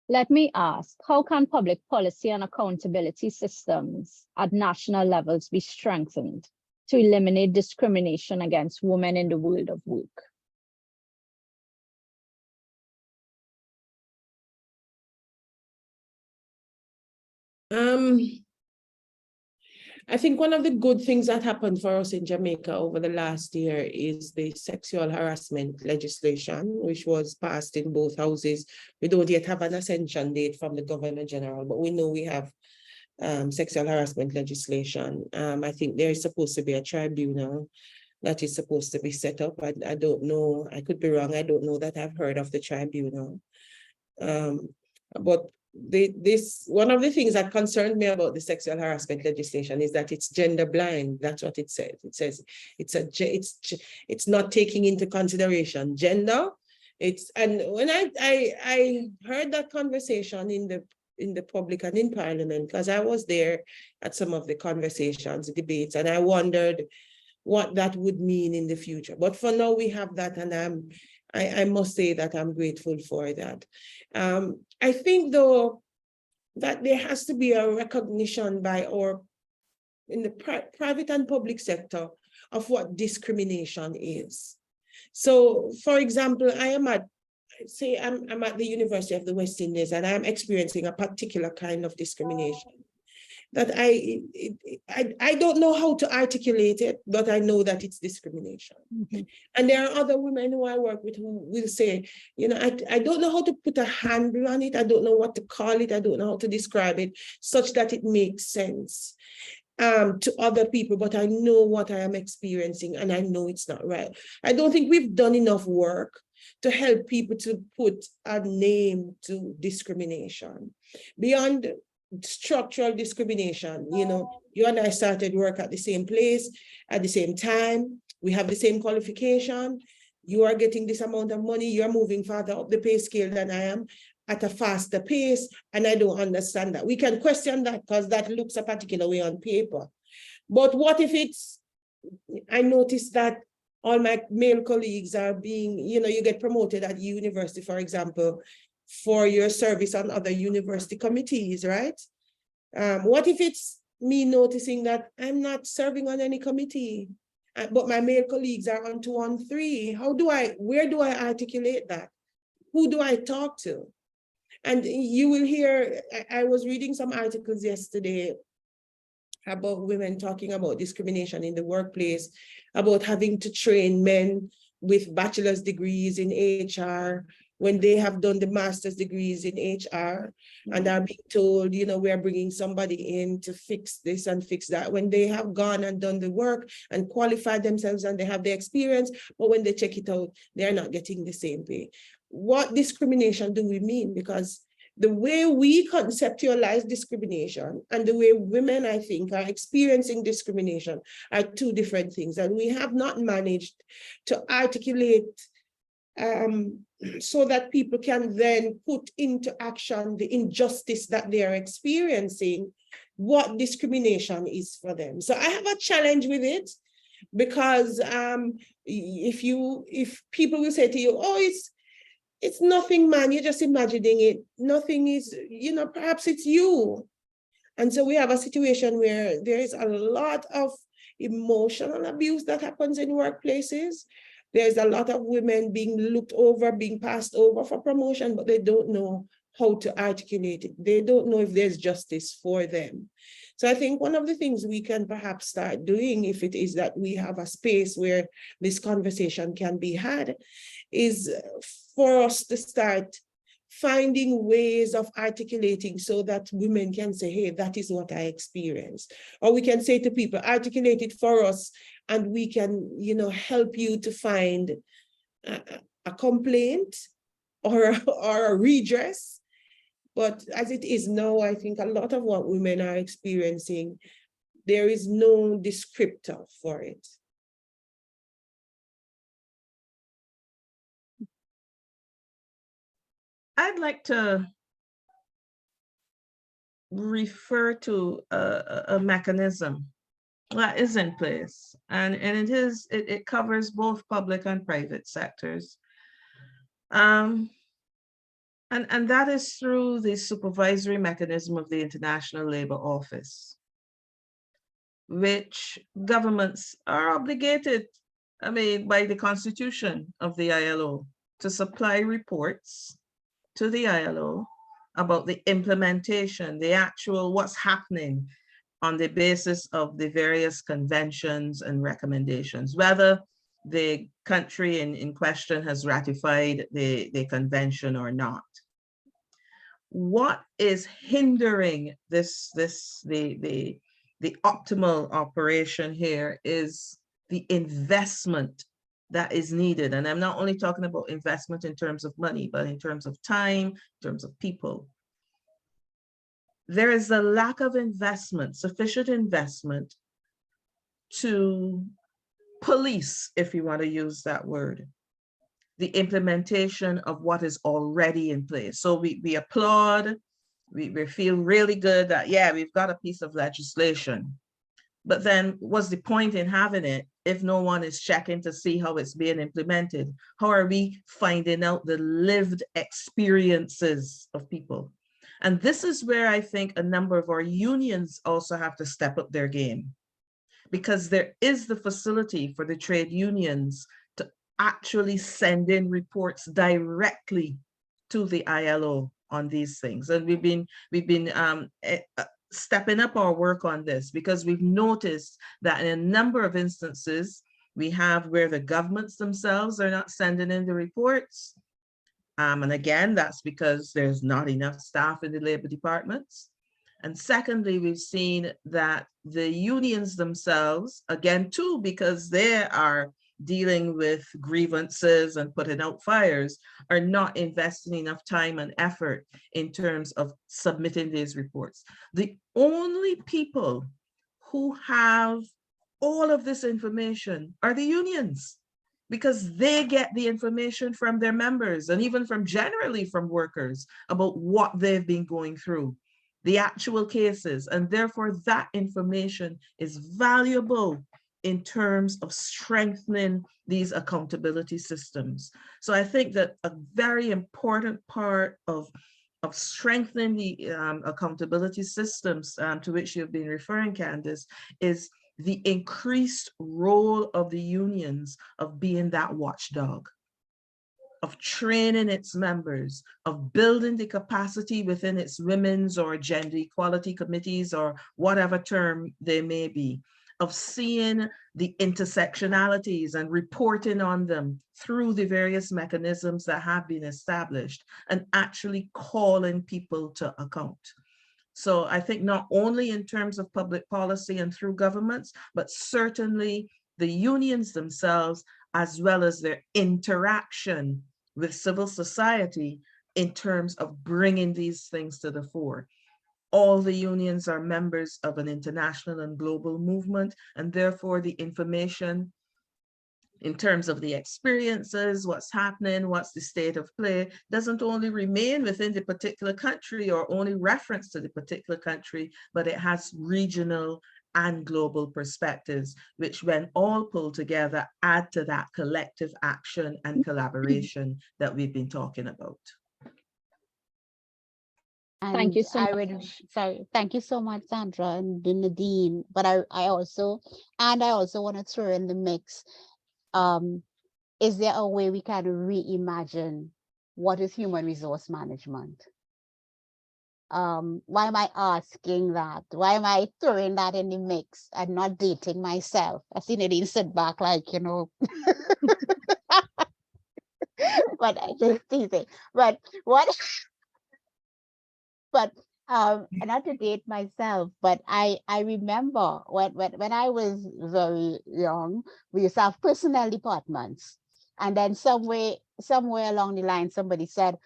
Let me ask, how can public policy and accountability systems at national levels be strengthened to eliminate discrimination against women in the world of work? I think one of the good things that happened for us in Jamaica over the last year is the sexual harassment legislation, which was passed in both houses. We don't yet have an ascension date from the Governor General, but we know we have sexual harassment legislation. I think there is supposed to be a tribunal that is supposed to be set up. I don't know, I could be wrong. I don't know that I've heard of the tribunal. But one of the things that concerned me about the sexual harassment legislation is that it's gender blind. That's what it says. It says it's not taking into consideration gender. And when I heard that conversation in the public and in Parliament, because I was there at some of the conversations, the debates, and I wondered what that would mean in the future. But for now, we have that, and I must say that I'm grateful for that. I think, though, that there has to be a recognition by in the private and public sector of what discrimination is. So, for example, I'm at the University of the West Indies, and I'm experiencing a particular kind of discrimination that I don't know how to articulate it, but I know that it's discrimination. Mm-hmm. And there are other women who I work with who will say, you know, I don't know how to put a handle on it. I don't know what to call it. I don't know how to describe it such that it makes sense to other people, but I know what I am experiencing and I know it's not right. I don't think we've done enough work to help people to put a name to discrimination. Beyond structural discrimination, you know, you and I started work at the same place, at the same time, we have the same qualification, you are getting this amount of money, you're moving farther up the pay scale than I am at a faster pace, and I don't understand that. We can question that because that looks a particular way on paper. But what if I noticed that all my male colleagues are being, you know, you get promoted at university, for example, for your service on other university committees, right? What if it's me noticing that I'm not serving on any committee, but my male colleagues are on 2 on 3? Where do I articulate that? Who do I talk to? And you will hear, I was reading some articles yesterday about women talking about discrimination in the workplace, about having to train men with bachelor's degrees in HR when they have done the master's degrees in HR and are being told, you know, we are bringing somebody in to fix this and fix that, when they have gone and done the work and qualified themselves and they have the experience, but when they check it out, they're not getting the same pay. What discrimination do we mean? Because the way we conceptualize discrimination and the way women, I think, are experiencing discrimination are two different things. And we have not managed to articulate so that people can then put into action the injustice that they are experiencing, what discrimination is for them. So I have a challenge with it, because if people will say to you, oh, it's nothing, man, you're just imagining it. Nothing is, you know, perhaps it's you. And so we have a situation where there is a lot of emotional abuse that happens in workplaces. There's a lot of women being looked over, being passed over for promotion, but they don't know how to articulate it. They don't know if there's justice for them. So I think one of the things we can perhaps start doing, if it is that we have a space where this conversation can be had, is for us to start finding ways of articulating so that women can say, hey, that is what I experienced. Or we can say to people, articulate it for us, and we can, you know, help you to find a complaint or a redress. But as it is now, I think a lot of what women are experiencing, there is no descriptor for it. I'd like to refer to a mechanism that is in place, and it covers both public and private sectors. And that is through the supervisory mechanism of the International Labour Office, which governments are obligated, I mean, by the Constitution of the ILO, to supply reports to the ILO about the implementation, the actual what's happening on the basis of the various conventions and recommendations, whether the country in question has ratified the convention or not. What is hindering the optimal operation here is the investment that is needed. And I'm not only talking about investment in terms of money, but in terms of time, in terms of people. There is a lack of investment, sufficient investment to police, if you want to use that word, the implementation of what is already in place. So we applaud, we feel really good that, yeah, we've got a piece of legislation. But then what's the point in having it if no one is checking to see how it's being implemented? How are we finding out the lived experiences of people? And this is where I think a number of our unions also have to step up their game, because there is the facility for the trade unions to actually send in reports directly to the ILO on these things. And we've been stepping up our work on this, because we've noticed that in a number of instances, we have where the governments themselves are not sending in the reports. And again, that's because there's not enough staff in the labor departments. And secondly, we've seen that the unions themselves, again, too, because they are dealing with grievances and putting out fires, are not investing enough time and effort in terms of submitting these reports. The only people who have all of this information are the unions, because they get the information from their members and even from generally from workers about what they've been going through, the actual cases, and therefore that information is valuable in terms of strengthening these accountability systems. So I think that a very important part of strengthening the accountability systems to which you've been referring, Candice, is the increased role of the unions of being that watchdog, of training its members, of building the capacity within its women's or gender equality committees or whatever term they may be, of seeing the intersectionalities and reporting on them through the various mechanisms that have been established and actually calling people to account. So I think not only in terms of public policy and through governments, but certainly the unions themselves, as well as their interaction with civil society in terms of bringing these things to the fore. All the unions are members of an international and global movement, and therefore the information in terms of the experiences, what's happening, what's the state of play, doesn't only remain within the particular country or only reference to the particular country, but it has regional and global perspectives, which when all pulled together, add to that collective action and collaboration that we've been talking about. Thank you And so I much. would, sorry, thank you so much, Sandra and Nadine. But I also want to throw in the mix. Is there a way we can reimagine what is human resource management? Why am I asking that? Why am I throwing that in the mix and not dating myself? I see Nadine sit back like, you know, but I just teasing. But what? But not to date myself, but I remember when I was very young, we used to have personnel departments, and then somewhere along the line, somebody said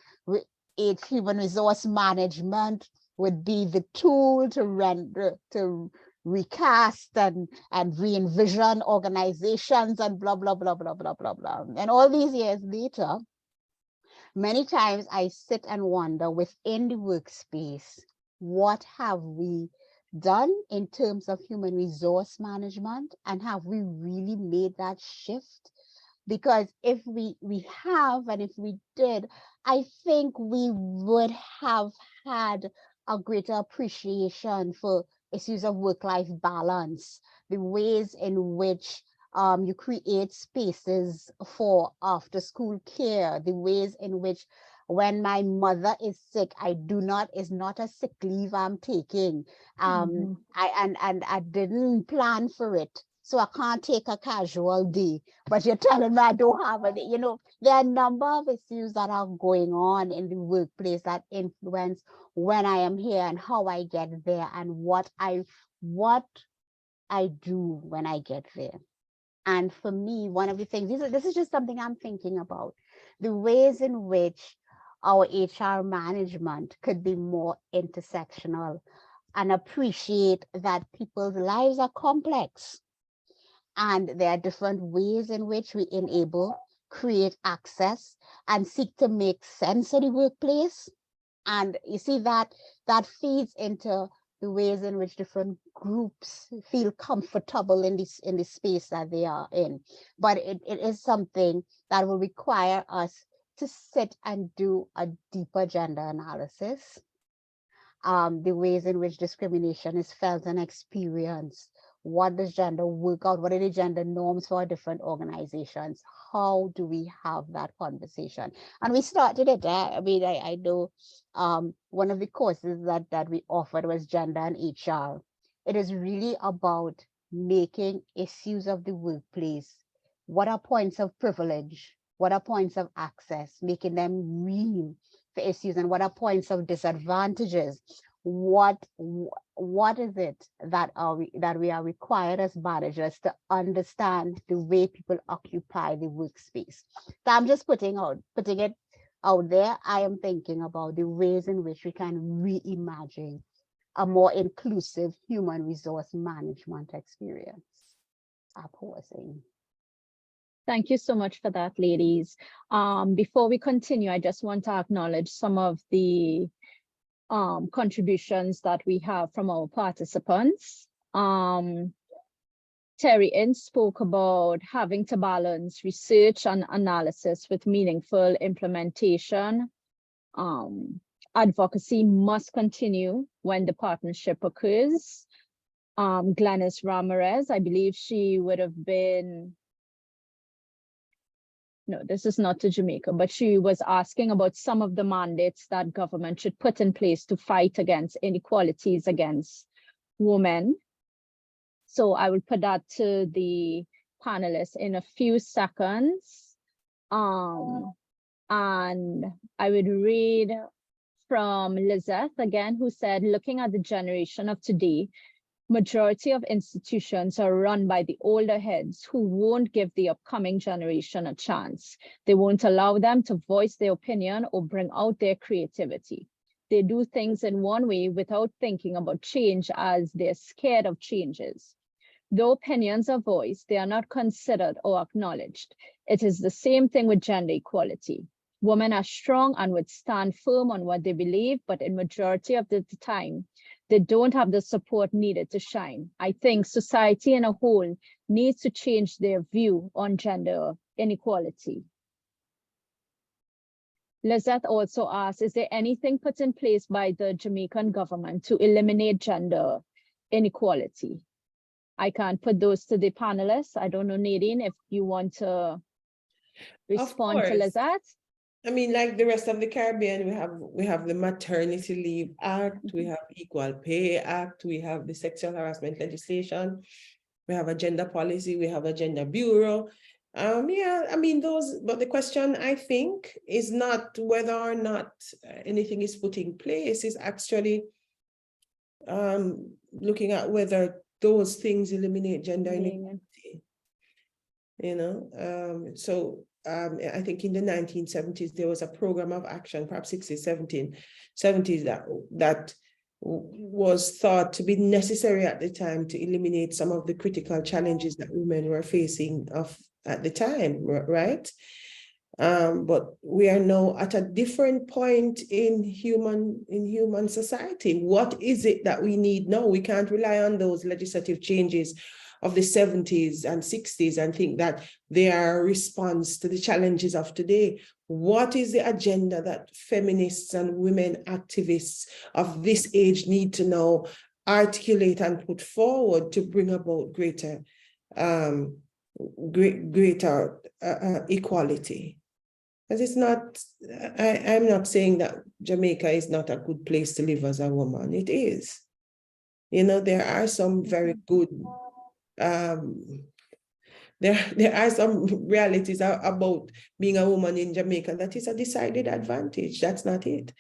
human resource management would be the tool to recast and re-envision organizations and blah blah blah blah blah blah blah. And all these years later, many times I sit and wonder within the workspace, what have we done in terms of human resource management, and have we really made that shift? Because if we have, and if we did, I think we would have had a greater appreciation for issues of work-life balance, the ways in which you create spaces for after-school care, the ways in which when my mother is sick, it's not a sick leave I'm taking. I didn't plan for it, so I can't take a casual day, but you're telling me I don't have it. You know, there are a number of issues that are going on in the workplace that influence when I am here and how I get there and what I do when I get there. And for me, one of the things, this is just something I'm thinking about, the ways in which our HR management could be more intersectional and appreciate that people's lives are complex. And there are different ways in which we enable, create access, and seek to make sense of the workplace. And you see that feeds into the ways in which different groups feel comfortable in this space that they are in. But it is something that will require us to sit and do a deeper gender analysis. The ways in which discrimination is felt and experienced. What does gender work out? What are the gender norms for different organizations? How do we have that conversation? And we started it. I mean, I know one of the courses that we offered was gender and HR. It is really about making issues of the workplace. What are points of privilege? What are points of access? Making them real for issues, and what are points of disadvantages? What is it that we are required as managers to understand the way people occupy the workspace? So I'm just putting it out there. I am thinking about the ways in which we can reimagine a more inclusive human resource management experience. I'm pausing. Thank you so much for that, ladies. Before we continue, I just want to acknowledge some of the contributions that we have from our participants. Terry Ince spoke about having to balance research and analysis with meaningful implementation. Advocacy must continue when the partnership occurs. Glenys Ramirez, I believe she would have been, no, this is not to Jamaica, but she was asking about some of the mandates that government should put in place to fight against inequalities against women. So I will put that to the panelists in a few seconds. And I would read from Lizette again, who said, looking at the generation of today, majority of institutions are run by the older heads who won't give the upcoming generation a chance. They won't allow them to voice their opinion or bring out their creativity. They do things in one way without thinking about change, as they're scared of changes. Though opinions are voiced, they are not considered or acknowledged. It is the same thing with gender equality. Women are strong and would stand firm on what they believe, but in majority of the time, they don't have the support needed to shine. I think society in a whole needs to change their view on gender inequality. Lizette also asked, is there anything put in place by the Jamaican government to eliminate gender inequality? I can put those to the panelists. I don't know, Nadine, if you want to respond to course. Lizette. I mean, like the rest of the Caribbean, we have the Maternity Leave Act, we have Equal Pay Act, we have the sexual harassment legislation, we have a gender policy, we have a gender bureau. Yeah, I mean those, but the question I think is not whether or not anything is put in place, is actually looking at whether those things eliminate gender inequality. You know, I think in the 1970s, there was a program of action, perhaps 60s, 70s, that was thought to be necessary at the time to eliminate some of the critical challenges that women were facing at the time, right? But we are now at a different point in human society. What is it that we need now? We can't rely on those legislative changes of the 70s and 60s and think that they are a response to the challenges of today. What is the agenda that feminists and women activists of this age need to now articulate and put forward to bring about greater equality? Because it's not, I'm not saying that Jamaica is not a good place to live as a woman. It is. You know, there are some very good there are some realities about being a woman in Jamaica that is a decided advantage. That's not it.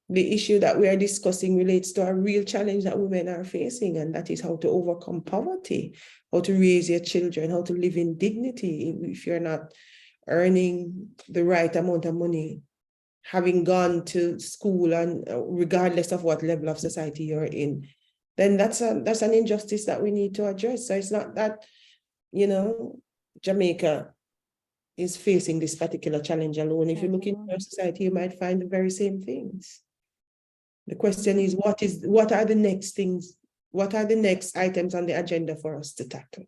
The issue that we are discussing relates to a real challenge that women are facing, and that is how to overcome poverty, how to raise your children, how to live in dignity if you're not earning the right amount of money, having gone to school, and regardless of what level of society you're in. Then that's an injustice that we need to address. So it's not that, you know, Jamaica is facing this particular challenge alone. If you look into our society, you might find the very same things. The question is, what are the next things? What are the next items on the agenda for us to tackle?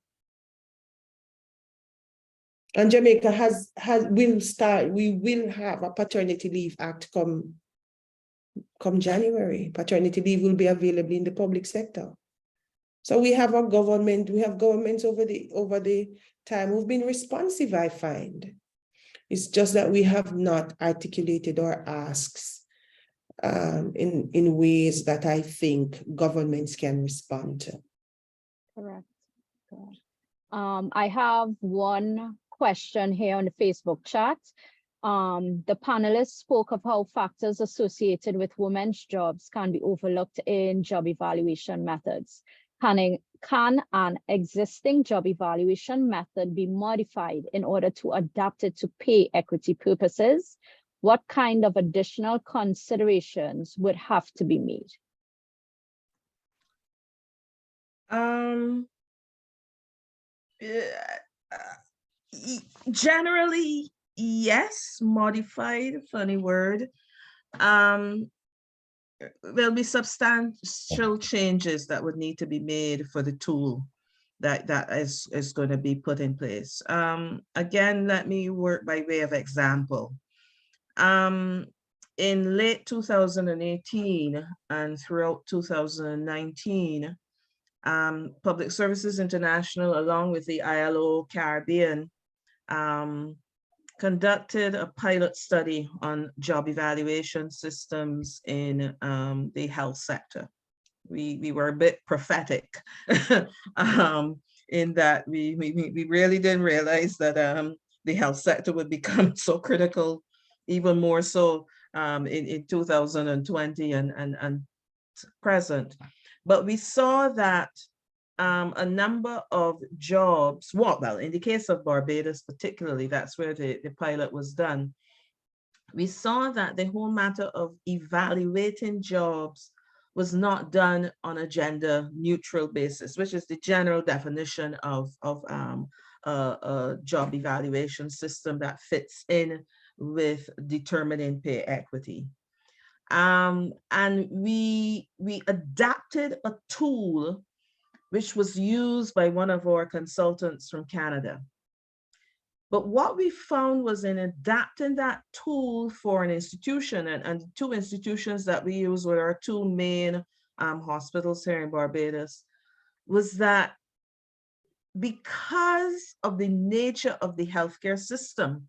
And Jamaica we will have a paternity leave act come January. Paternity leave will be available in the public sector. So we have governments over the time who've been responsive, I find. It's just that we have not articulated our asks in ways that I think governments can respond to. Correct. I have one question here on the Facebook chat. The panelists spoke of how factors associated with women's jobs can be overlooked in job evaluation methods. Can an existing job evaluation method be modified in order to adapt it to pay equity purposes? What kind of additional considerations would have to be made? Generally, yes. Modified, funny word. There'll be substantial changes that would need to be made for the tool that is going to be put in place. Again, let me work by way of example. In late 2018 and throughout 2019, Public Services International, along with the ILO Caribbean, conducted a pilot study on job evaluation systems in the health sector. we were a bit prophetic in that we really didn't realize that the health sector would become so critical, even more so in 2020 and present. But we saw that a number of jobs, well, in the case of Barbados particularly, that's where the pilot was done. We saw that the whole matter of evaluating jobs was not done on a gender neutral basis, which is the general definition of a job evaluation system that fits in with determining pay equity. And we adapted a tool which was used by one of our consultants from Canada. But what we found was in adapting that tool for an institution, and the two institutions that we use were our two main hospitals here in Barbados, was that because of the nature of the healthcare system,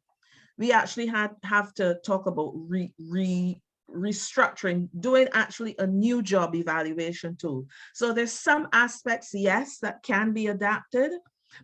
we actually have to talk about restructuring, doing actually a new job evaluation tool. So there's some aspects, yes, that can be adapted,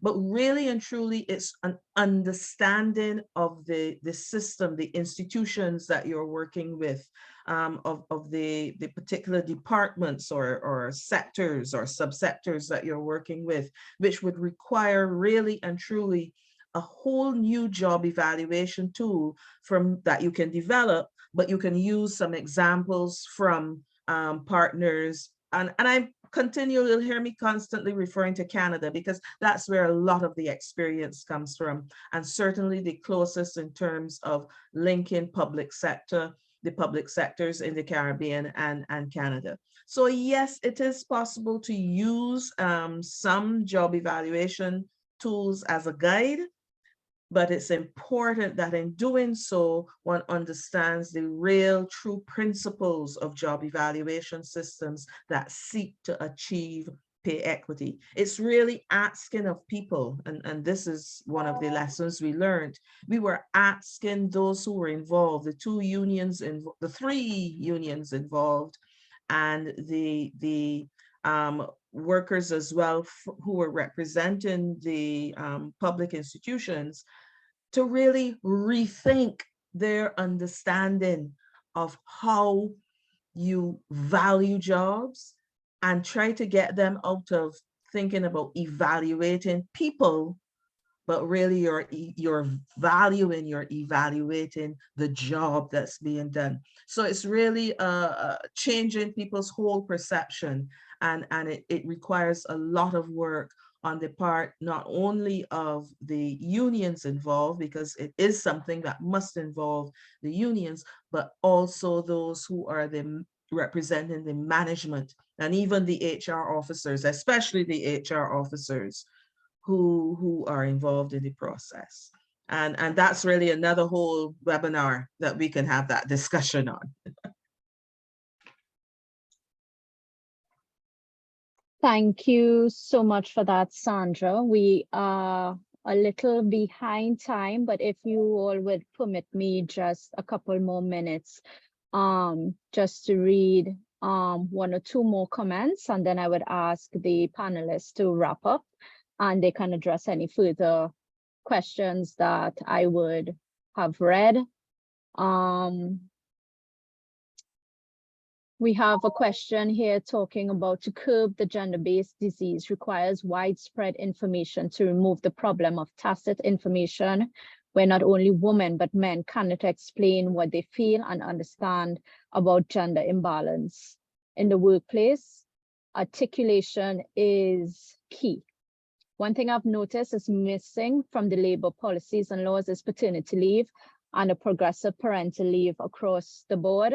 but really and truly it's an understanding of the system, the institutions that you're working with, of the particular departments or sectors or subsectors that you're working with, which would require really and truly a whole new job evaluation tool from that you can develop, but you can use some examples from partners. And I continue, you'll hear me constantly referring to Canada because that's where a lot of the experience comes from. And certainly the closest in terms of linking public sector, the public sectors in the Caribbean and Canada. So yes, it is possible to use some job evaluation tools as a guide, but it's important that in doing so, one understands the real true principles of job evaluation systems that seek to achieve pay equity. It's really asking of people, and this is one of the lessons we learned. We were asking those who were involved, the two unions, the three unions involved, and the workers as well who were representing the public institutions, to really rethink their understanding of how you value jobs and try to get them out of thinking about evaluating people, but really you're valuing, you're evaluating the job that's being done. So it's really changing people's whole perception, and it requires a lot of work on the part not only of the unions involved, because it is something that must involve the unions, but also those who are representing the management and even the HR officers, especially the HR officers who are involved in the process. And that's really another whole webinar that we can have that discussion on. Thank you so much for that, Sandra. We are a little behind time, but if you all would permit me just a couple more minutes, just to read one or two more comments, and then I would ask the panelists to wrap up and they can address any further questions that I would have read. We have a question here talking about to curb the gender-based disease requires widespread information to remove the problem of tacit information, where not only women but men cannot explain what they feel and understand about gender imbalance. In the workplace, articulation is key. One thing I've noticed is missing from the labor policies and laws is paternity leave and a progressive parental leave across the board.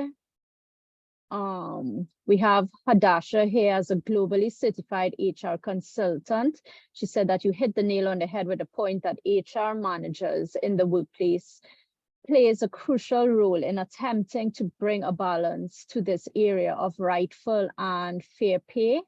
We have Hadasha here as a globally certified HR consultant. She said that you hit the nail on the head with the point that HR managers in the workplace plays a crucial role in attempting to bring a balance to this area of rightful and fair pay.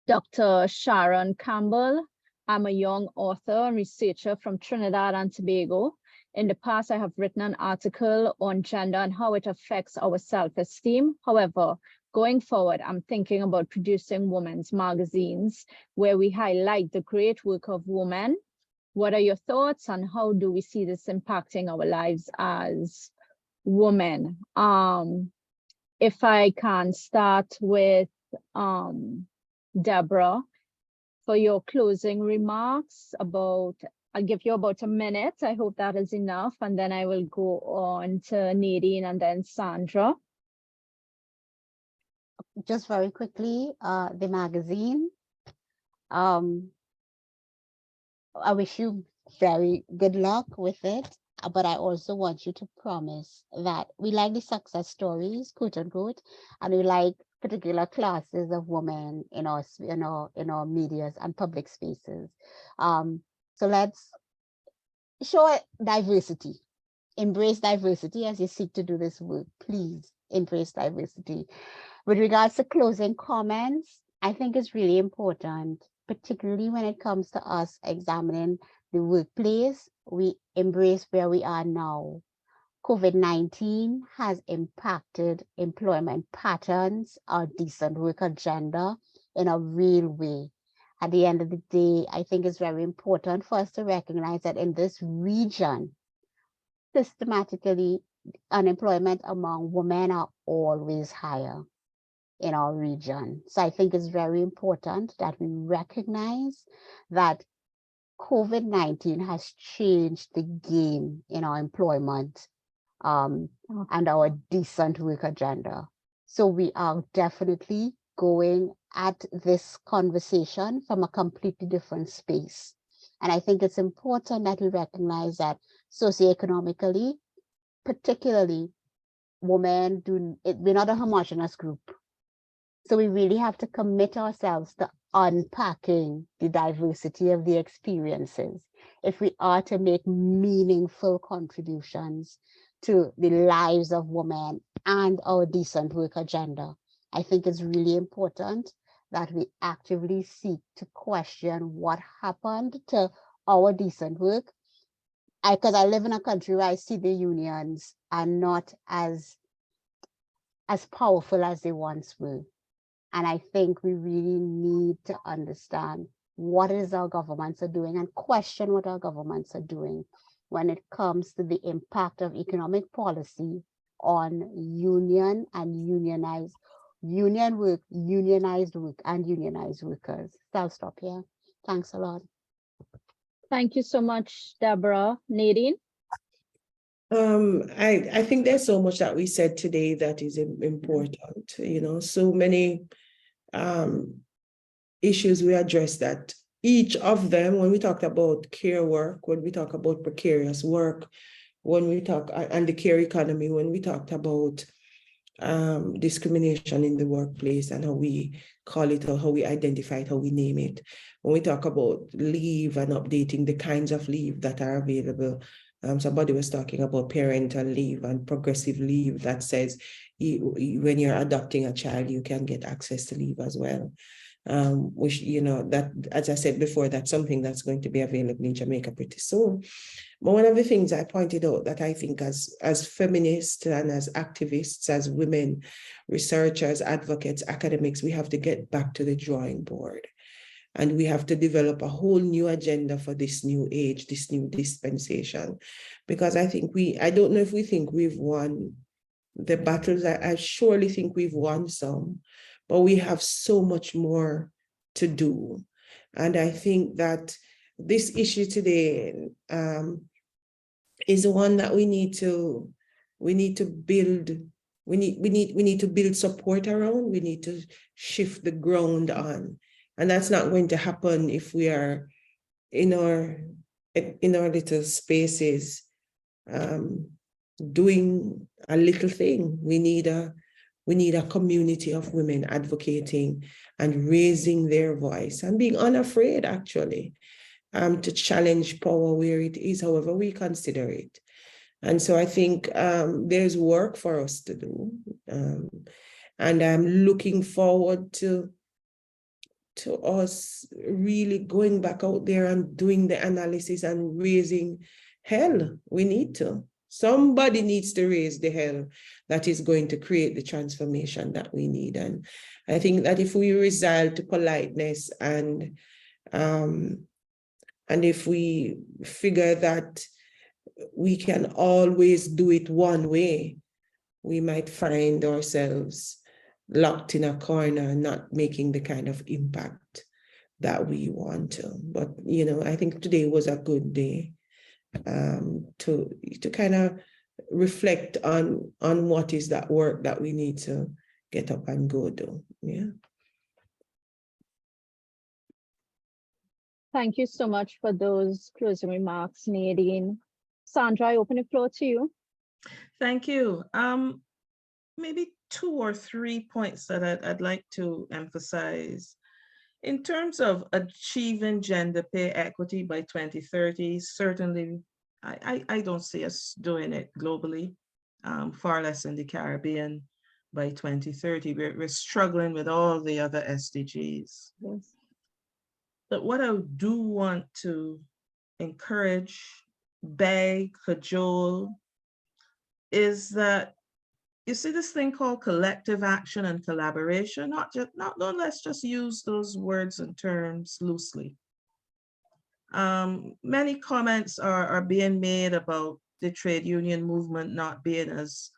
Dr. Sharon Campbell, I'm a young author and researcher from Trinidad and Tobago. In the past, I have written an article on gender and how it affects our self-esteem. However, going forward, I'm thinking about producing women's magazines where we highlight the great work of women. What are your thoughts on how do we see this impacting our lives as women? If I can start with Deborah, for your closing remarks about, I'll give you about a minute. I hope that is enough. And then I will go on to Nadine and then Sandra. Just very quickly, the magazine. I wish you very good luck with it, but I also want you to promise that we like the success stories, quote unquote, and we like particular classes of women in our medias and public spaces. So let's show diversity, embrace diversity as you seek to do this work. Please embrace diversity. With regards to closing comments, I think it's really important, particularly when it comes to us examining the workplace, we embrace where we are now. COVID-19 has impacted employment patterns, our decent work agenda in a real way. At the end of the day, I think it's very important for us to recognize that in this region, systematically, unemployment among women are always higher in our region. So I think it's very important that we recognize that COVID-19 has changed the game in our employment and our decent work agenda. So we are definitely going at this conversation from a completely different space. And I think it's important that we recognize that socioeconomically, particularly women, we're not a homogeneous group. So we really have to commit ourselves to unpacking the diversity of the experiences if we are to make meaningful contributions to the lives of women and our decent work agenda. I think it's really important that we actively seek to question what happened to our decent work. Because I live in a country where I see the unions are not as powerful as they once were. And I think we really need to understand what it is our governments are doing and question what our governments are doing when it comes to the impact of economic policy on union and unionized work and unionized workers. So I'll stop here. Thanks a lot. Thank you so much, Deborah. Nadine? I think there's so much that we said today that is important, so many issues we addressed that each of them, when we talked about care work, when we talk about precarious work, when we talk and the care economy, when we talked about discrimination in the workplace and how we call it or how we identify it, how we name it. When we talk about leave and updating the kinds of leave that are available, somebody was talking about parental leave and progressive leave that says when you're adopting a child, you can get access to leave as well. Which, that, as I said before, that's something that's going to be available in Jamaica pretty soon. But one of the things I pointed out that I think as feminists and as activists, as women, researchers, advocates, academics, we have to get back to the drawing board. And we have to develop a whole new agenda for this new age, this new dispensation. Because I don't know if we think we've won the battles. I surely think we've won some, but we have so much more to do. And I think that this issue today is one that we need to build. We need to build support around. We need to shift the ground on. And that's not going to happen if we are in our little spaces doing a little thing. We need a community of women advocating and raising their voice and being unafraid, actually, to challenge power where it is, however we consider it. And so I think there's work for us to do. And I'm looking forward to us really going back out there and doing the analysis and raising hell, we need to. Somebody needs to raise the hell that is going to create the transformation that we need. And I think that if we resort to politeness and if we figure that we can always do it one way, we might find ourselves locked in a corner, not making the kind of impact that we want to. But, you know, I think today was a good day to kind of reflect on what is that work that we need to get up and go do. Yeah. Thank you so much for those closing remarks, Nadine. Sandra, I open the floor to you. Thank you. Maybe 2 or 3 points that I'd like to emphasize. In terms of achieving gender pay equity by 2030, certainly I don't see us doing it globally, far less in the Caribbean by 2030. We're struggling with all the other SDGs. Yes. But what I do want to encourage, beg, cajole, is that you see this thing called collective action and collaboration, let's just use those words and terms loosely. Many comments are being made about the trade union movement not being as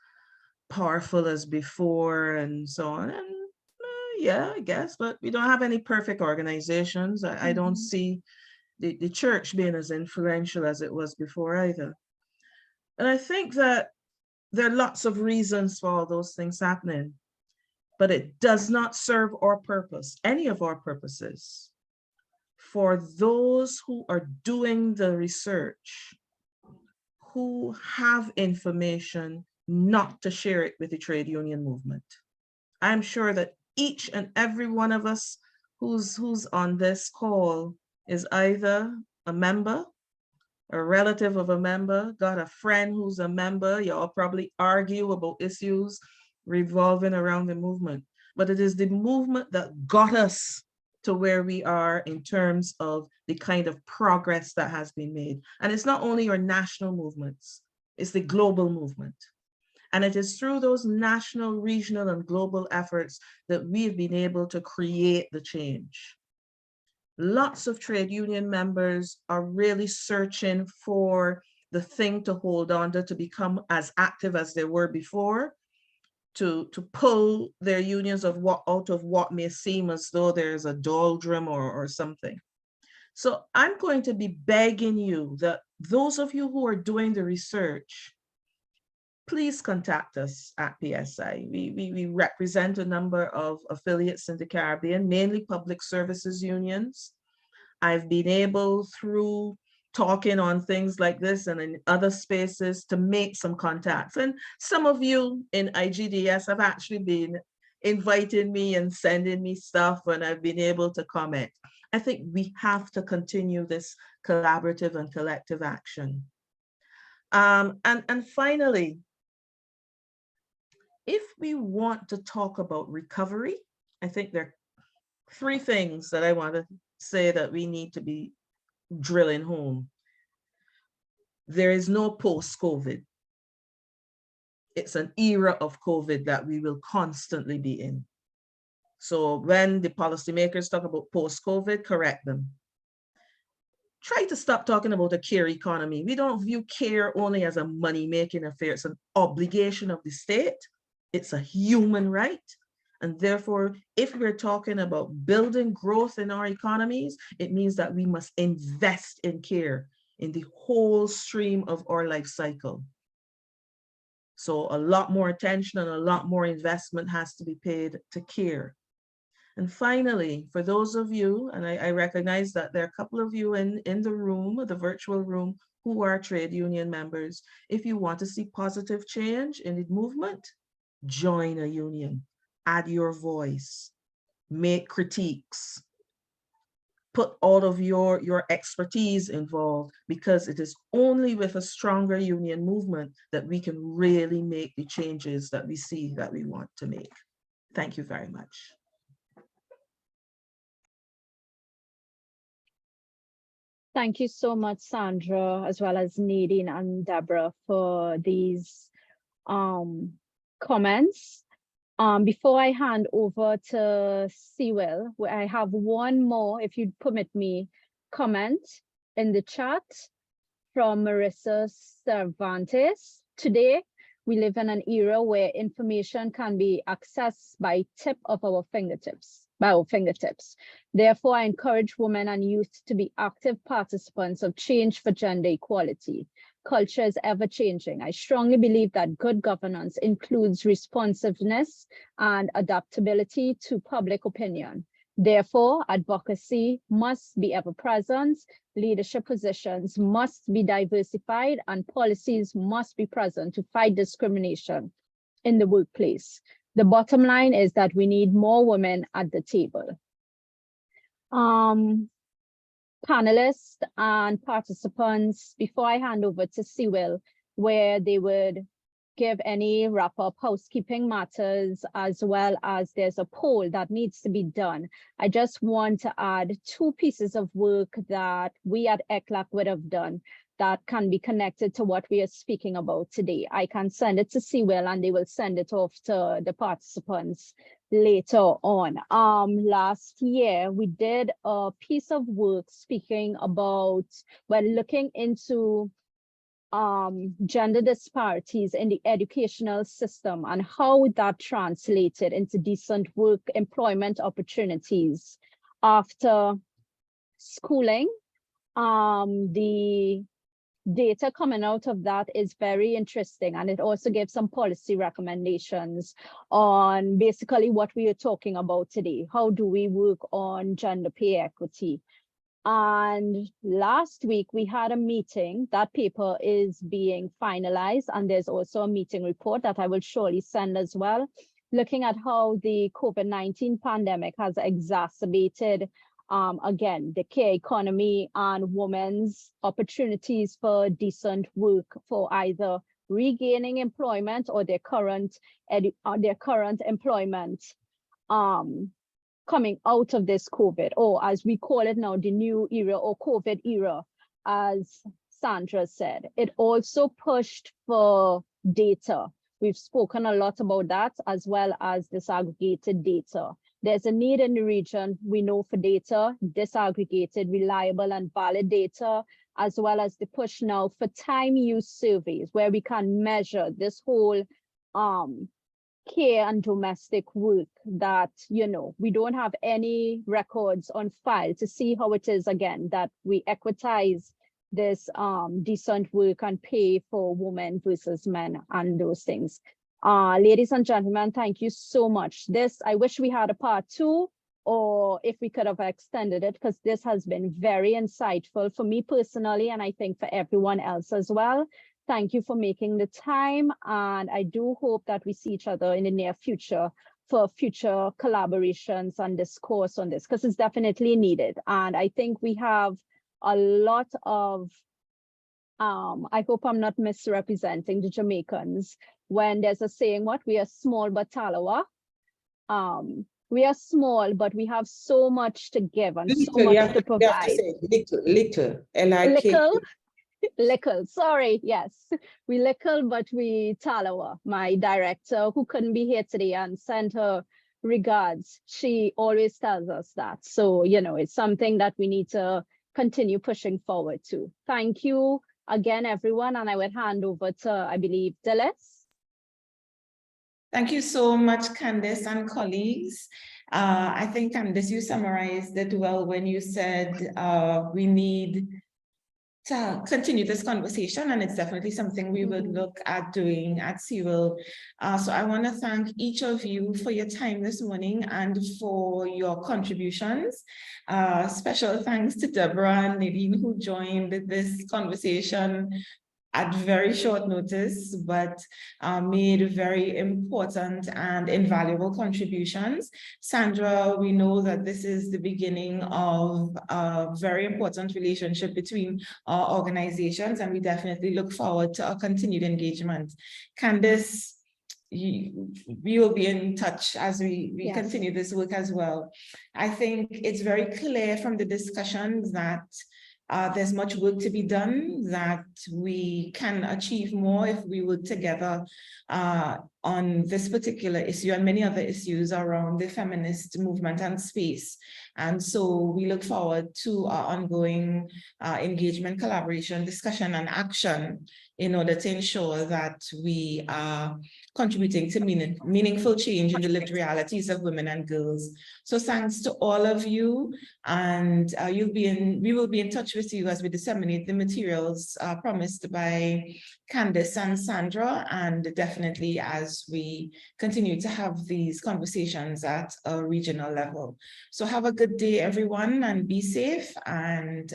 powerful as before and so on. And yeah, I guess, but we don't have any perfect organizations. I don't see the church being as influential as it was before either. And I think that there are lots of reasons for all those things happening, but it does not serve our purpose, any of our purposes, for those who are doing the research, who have information, not to share it with the trade union movement. I'm sure that each and every one of us who's on this call is either a member, a relative of a member, got a friend who's a member. Y'all probably argue about issues revolving around the movement, but it is the movement that got us to where we are in terms of the kind of progress that has been made. And it's not only our national movements, it's the global movement. And it is through those national, regional, and global efforts that we've been able to create the change. Lots of trade union members are really searching for the thing to hold on to become as active as they were before, to pull their unions out of what may seem as though there's a doldrum or something. So I'm going to be begging you that those of you who are doing the research, please contact us at PSI. We represent a number of affiliates in the Caribbean, mainly public services unions. I've been able, through talking on things like this and in other spaces, to make some contacts. And some of you in IGDS have actually been inviting me and sending me stuff, and I've been able to comment. I think we have to continue this collaborative and collective action. And finally, if we want to talk about recovery, I think there are 3 things that I want to say that we need to be drilling home. There is no post-COVID. It's an era of COVID that we will constantly be in. So when the policymakers talk about post-COVID, correct them. Try to stop talking about a care economy. We don't view care only as a money-making affair. It's an obligation of the state. It's a human right. And therefore, if we're talking about building growth in our economies, it means that we must invest in care in the whole stream of our life cycle. So a lot more attention and a lot more investment has to be paid to care. And finally, for those of you, and I recognize that there are a couple of you in the room, the virtual room, who are trade union members, if you want to see positive change in the movement, join a union. Add your voice, make critiques, put all of your expertise involved, because it is only with a stronger union movement that we can really make the changes that we see that we want to make. Thank you very much. Thank you so much, Sandra, as well as Nadine and Deborah for these comments. Before I hand over to Sewell, I have one more, if you'd permit me, comment in the chat from Marissa Cervantes. Today, we live in an era where information can be accessed by tip of our fingertips. Therefore, I encourage women and youth to be active participants of change for gender equality. Culture is ever changing. I strongly believe that good governance includes responsiveness and adaptability to public opinion. Therefore, advocacy must be ever present, leadership positions must be diversified, and policies must be present to fight discrimination in the workplace. The bottom line is that we need more women at the table. Panelists and participants, before I hand over to Sewell, where they would give any wrap-up housekeeping matters, as well as there's a poll that needs to be done. I just want to add 2 pieces of work that we at ECLAC would have done that can be connected to what we are speaking about today. I can send it to Sewell and they will send it off to the participants later on. Last year, we did a piece of work speaking about, looking into gender disparities in the educational system and how that translated into decent work employment opportunities after schooling. The data coming out of that is very interesting, and it also gives some policy recommendations on basically what we are talking about today. How do we work on gender pay equity? And last week we had a meeting. That paper is being finalized, and there's also a meeting report that I will surely send as well, looking at how the COVID-19 pandemic has exacerbated again, the care economy and women's opportunities for decent work, for either regaining employment or their current employment coming out of this COVID, or as we call it now, the new era or COVID era, as Sandra said. It also pushed for data. We've spoken a lot about that, as well as disaggregated data. There's a need in the region, we know, for data, disaggregated, reliable and valid data, as well as the push now for time use surveys, where we can measure this whole care and domestic work that, you know, we don't have any records on file to see how it is, again, that we equitize this decent work and pay for women versus men and those things. Ladies and gentlemen, thank you so much. This, I wish we had a part 2, or if we could have extended it, because this has been very insightful for me personally, and I think for everyone else as well. Thank you for making the time, and I do hope that we see each other in the near future for future collaborations and discourse on this, because it's definitely needed. And I think we have a lot of, I hope I'm not misrepresenting the Jamaicans, when there's a saying, what, we are small but talawa. We are small, but we have so much to give and so much to provide. You have to say little, L-I-K. Little, sorry, yes. We little, but we talawa. My director, who couldn't be here today, and sent her regards, she always tells us that. So, you know, it's something that we need to continue pushing forward to. Thank you again, everyone, and I will hand over to, I believe, Delis. Thank you so much, Candice and colleagues. I think, Candice, you summarized it well when you said we need to continue this conversation, and it's definitely something we would look at doing at Sewell. So I want to thank each of you for your time this morning and for your contributions. Special thanks to Deborah and Nadine, who joined this conversation at very short notice, but made very important and invaluable contributions. Sandra, we know that this is the beginning of a very important relationship between our organizations, and we definitely look forward to our continued engagement. Candice, we will be in touch as we continue this work as well. I think it's very clear from the discussions that there's much work to be done, that we can achieve more if we work together on this particular issue and many other issues around the feminist movement and space. And so we look forward to our ongoing engagement, collaboration, discussion, and action in order to ensure that we are contributing to meaningful change in the lived realities of women and girls. So thanks to all of you, and we will be in touch with you as we disseminate the materials promised by Candice and Sandra, and definitely as we continue to have these conversations at a regional level. So have a good day, everyone, and be safe. And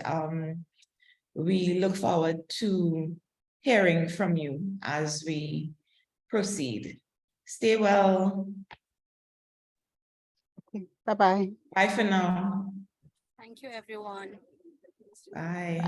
we look forward to hearing from you as we proceed. Stay well. Bye-bye. Bye for now. Thank you, everyone. Bye.